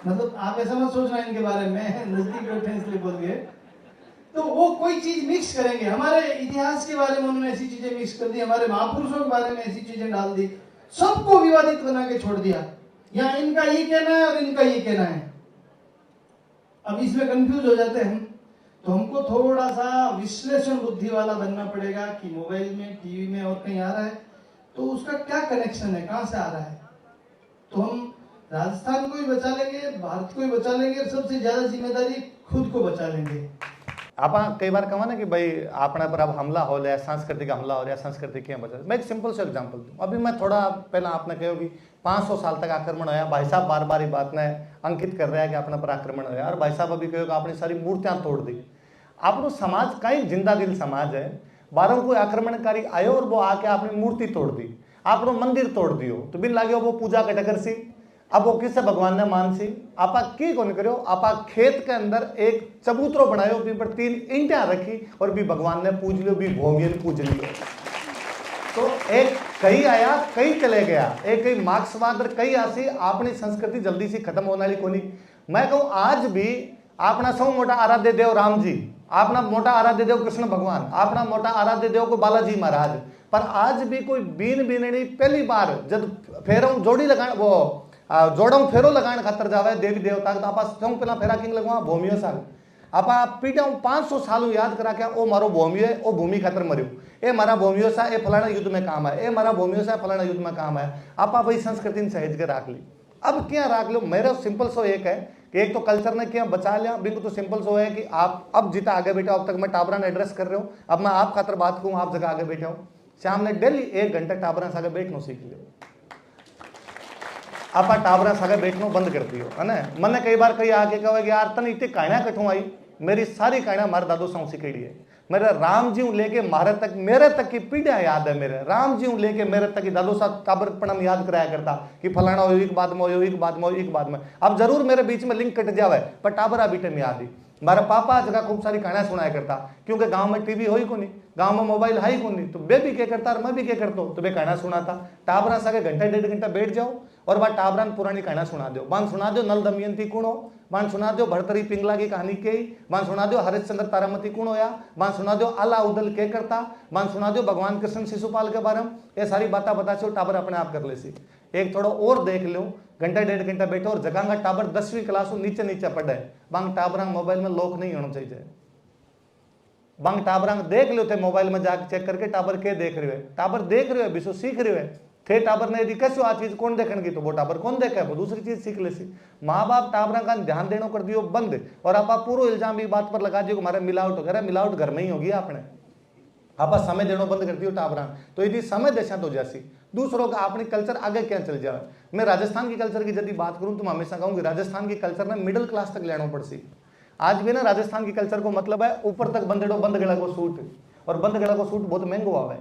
मतलब आप ऐसा मत सोचना इनके बारे में, नजदीक बैठे इसलिए बोल गए। तो वो कोई चीज मिक्स करेंगे, हमारे इतिहास के बारे में उन्होंने ऐसी चीजें मिक्स कर दी, हमारे महापुरुषों के बारे में ऐसी चीजें डाल दी, सबको विवादित बना के छोड़ दिया। या इनका ये कहना है और इनका ये कहना है। अब इसमें कंफ्यूज हो जाते हैं हम। तो हमको थोड़ा सा विश्लेषण बुद्धि वाला बनना पड़ेगा कि मोबाइल में, टीवी में और कहीं आ रहा है तो उसका क्या कनेक्शन है, कहां से आ रहा है। तो हम राजस्थान को भी बचा लेंगे, भारत को भी बचा लेंगे, और सबसे ज्यादा जिम्मेदारी खुद को बचा लेंगे। आप कई बार कहा ना कि भाई अपने पर अब हमला हो रहा है, सांस्कृतिक हमला हो रहा है, संस्कृति क्यों बचा। मैं एक सिंपल सा एग्जांपल दूं। अभी मैं थोड़ा पहला आपने कहो कि 500 साल तक आक्रमण होया, भाई साहब बार बार बात ने अंकित कर रहा है कि अपने पर आक्रमण होया, और भाई साहब अभी कहो कि आपने सारी मूर्तियां तोड़ दी। आपनो समाज कई जिंदा दिल समाज है, बारों कोई आक्रमणकारी आयो और वो आके आपने मूर्ति तोड़ दी, आपनो मंदिर तोड़ दियो, तो बिन लागे वो पूजा के टकर सी अब वो किससे भगवान ने मानसी आपा की कौन करो, आपा खेत के अंदर एक चबूतरो बनायो, बी पर 3 ईंटा रखी और भी भगवान ने पूज लियो, भी भोमियन पूज लियो। तो एक कई आया कई चले गया, एक कई मार्क्सवाद कई आसी, अपनी संस्कृति जल्दी से खत्म होने वाली कोनी। मैं कहूं आज भी अपना सौ मोटा आराध्य देव राम जी, अपना मोटा आराध्य देव कृष्ण भगवान, अपना मोटा आराध्य देव को बालाजी महाराज, पर आज भी कोई बीन बीननी पहली बार जब फेरों जोड़ी लगान वो जोड़ों फेरो लगान खातर जावे देवी देवता तो आपा सौ पहला फेरा किंग लगवा भूमियो साल आपा पीढ़ियों 500 सालों याद करा के ओ मारो भूमियो है, ओ भूमि खातर मरियो, ए मारा भूमियो सा ए फलाना युद्ध में काम है, ए मारा भूमियो सा फलाना युद्ध में काम है। आपा वही संस्कृति सहेज के रख ली। अब क्या रख लो, मेरा सिंपल सो एक है कि एक तो कल्चर ने क्या बचा लिया, बिल्कुल तो सिंपल सो है कि आप अब जितना आगे बैठा, अब तक मैं टाबरा एड्रेस कर रहा हूँ, अब मैं आप खातर बात करूँ, आप जगह आगे बैठा हूँ, शाम ने डेली 1 घंटा टाबरा से आगे बैठना सीख लियो। आप टाबरा से आगे बैठना बंद कर दियो, है ना। मैंने कई बार कही आगे कहा यार तन इतनी कहानियां कठू आई, मेरी सारी कहानियां हमारे दादू साहू सिखेड़ी है। मेरे राम जी लेके मारे तक मेरे तक की पीढ़ियां याद है, मेरे राम जी लेके मेरे तक की दादू साहब टाबरपणम याद कराया करता कि फलाना हो एक बाद में, एक बाद में, एक बाद में। अब जरूर मेरे बीच में लिंक कट जावे पर टाबरा बीटे में याद ही। मारा पापा जगह खूब सारी कहानियां सुनाया करता, क्योंकि गांव में टीवी हो ही कोनी, गांव में मोबाइल है ही कोनी, तो बे भी क्या करता और मैं भी क्या करता हूँ, तो बे कहानियां सुनाता। टाबरा से घंटा 1.5 घंटा बैठ जाओ और वह टाबरा पुरानी कहानियां सुना दो। बान सुना दो नल दमयंती कौन हो, बान सुना दो भरतरी पिंगला की कहानी के, बान सुना दो हरिश्चंद्र तारामती कौन होया, बान सुना दो अला उदल के करता, बान सुना दो भगवान कृष्ण शिशुपाल के बारे में। ये सारी बातें बता चो टाबर अपने आप कर ले सी। एक थोड़ा और देख लो, घंटा 1.5 घंटा बैठो और जगह का टाबर 10वीं क्लास नीचे नीचे पढ़े, बांग टाबरा मोबाइल में लॉक नहीं होना चाहिए। बांग टाबरा देख लो थे मोबाइल में जाकर चेक करके टाबर के देख रहे हो, टाबर देख रहे हो विश्व सीख रहे हो थे। टाबर ने यदि कैसे आ चीज कौन देखने की, तो वो टाबर कौन देखा है, वो दूसरी चीज सीख ले सी। माँ बाप टाबरा का ध्यान देना कर दियो बंद, और आप पूरा इल्जाम भी बात पर लगा दियो हमारे मिलावट वगैरह, मिलावट घर में ही होगी आपने। आप समय देना बंद कर दियो टाबरा, तो यदि समय देशा तो जैसी दूसरों का अपनी कल्चर आगे क्या चल जाए। मैं राजस्थान की कल्चर की यदि बात करूं तो मैं हमेशा कहूंगी राजस्थान की कल्चर ने मिडिल क्लास तक लेना पड़सी। आज भी ना राजस्थान की कल्चर को मतलब है ऊपर तक बंदेड़ो बंद गला को सूट, और बंद गला को सूट बहुत महंगो आवे।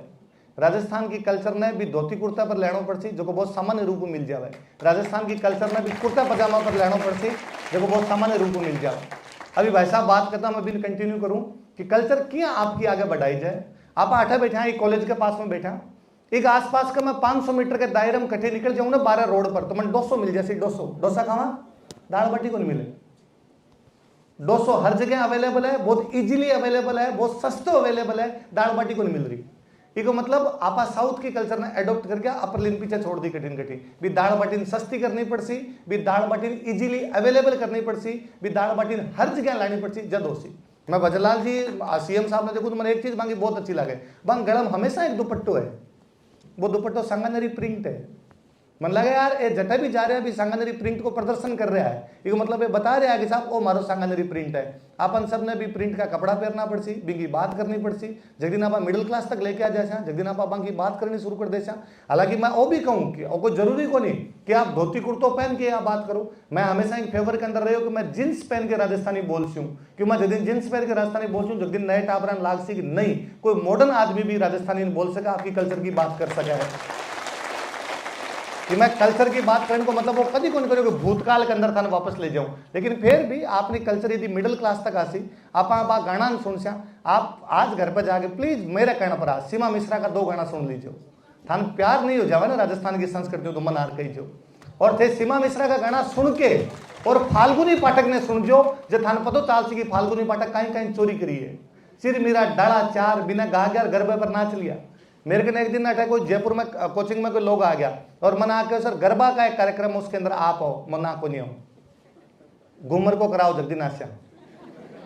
राजस्थान की कल्चर ने भी धोती कुर्ता पर लेना पड़सी जो को बहुत सामान्य रूप में मिल जावे। राजस्थान की कल्चर ने भी कुर्ता पजामा पर लेना पड़सी जो को बहुत सामान्य रूप में मिल जावे। अभी भाई साहब बात करता मैं भी कंटिन्यू करूं कि कल्चर क्या आपकी आगे बढ़ाई जाए। आप आठा बैठा एक कॉलेज के पास में बैठा, एक आसपास का मैं 500 मीटर के दायरे में कट्ठे निकल जाऊं ना 12 रोड पर, तो मैं 200 मिल जाए। 200 डोसा खावा, दाल बाटी को नहीं मिले। 200 हर जगह अवेलेबल है, बहुत इजीली अवेलेबल है, बहुत सस्ते अवेलेबल है, दाल बाटी को नहीं मिल रही। इसको मतलब आपा साउथ की कल्चर ने एडॉप्ट करके अपर लिन पीछे छोड़ दी कठिन कठिन भी दाल बाटी सस्ती करनी पड़सी, भी दाल बाटी इजीली अवेलेबल करनी पड़सी, भी दाल बाटी हर जगह लानी पड़सी जद होसी। मैं भजनलाल जी सीएम साहब ने देखो तो मैंने एक चीज मांगी बहुत अच्छी लगे, बांग गलम हमेशा एक दुपट्टो है, वो दुपट्टो सांगानेरी प्रिंट है। मन लगा यार ये जटा भी जा रहा है, अभी सांगानेरी प्रिंट को प्रदर्शन कर रहा है, ये मतलब ये बता रहा है कि साहब ओ मारो सांगानेरी प्रिंट है। अपन सब ने भी प्रिंट का कपड़ा पहनना पड़सी, बिंगी बात करनी पड़सी। जगदीन आप मिडिल क्लास तक लेके आ जाए, जगदीन आप बाकी बात करनी शुरू कर दे। हालांकि मैं वो भी कहूँ कि कोई जरूरी को नहीं कि आप धोती कुर्तो पहन के यहाँ बात करो। मैं हमेशा एक फेवर के अंदर रही हूँ कि मैं जींस पहन के राजस्थानी बोलती हूँ, कि मैं जगदीन जींस पहन के राजस्थानी बोलती हूँ, जगदीन नए टाबरान लाग सी नहीं कोई मॉडर्न आदमी भी राजस्थानी बोल सका, आपकी कल्चर की बात कर सका है। कि मैं कल्चर की बात करने को मतलब वो कभी कौन करो कि भूतकाल के अंदर था वापस ले जाऊं, लेकिन फिर भी आपने कल्चर यदि मिडिल क्लास तक आसी आप गाना सुन सा, आप आज घर पर जाके प्लीज मेरे कहने पर आज सीमा मिश्रा का 2 गाना सुन लीजिए। थान प्यार नहीं हो जावे ना राजस्थान की संस्कृति तो मनार कही जो, और थे सीमा मिश्रा का गाना सुन के और फाल्गुनी पाठक ने सुन जो थान पतो चाल सी कि फाल्गुनी पाठक कहीं कहीं चोरी करी है। सिर मेरा डाला 4 बिना गा गया गरबे पर नाच लिया। मेरे को एक दिन अटैक कोई जयपुर में कोचिंग में कोई लोग आ गया और मना आके सर गरबा का एक कार्यक्रम उसके अंदर आप हो, मना को नहीं हो, घूमर को कराओ जगदीन आश्या,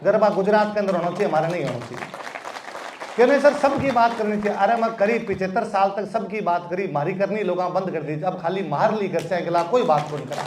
गरबा गुजरात के अंदर होना चाहिए, हमारा नहीं होना चाहिए। क्यों नहीं सर सबकी बात करनी चाहिए। अरे मैं करीब 75 साल तक सबकी बात करी, मारी करनी लोग बंद कर दी, अब खाली मार ली घर से अगला कोई बात नहीं करा।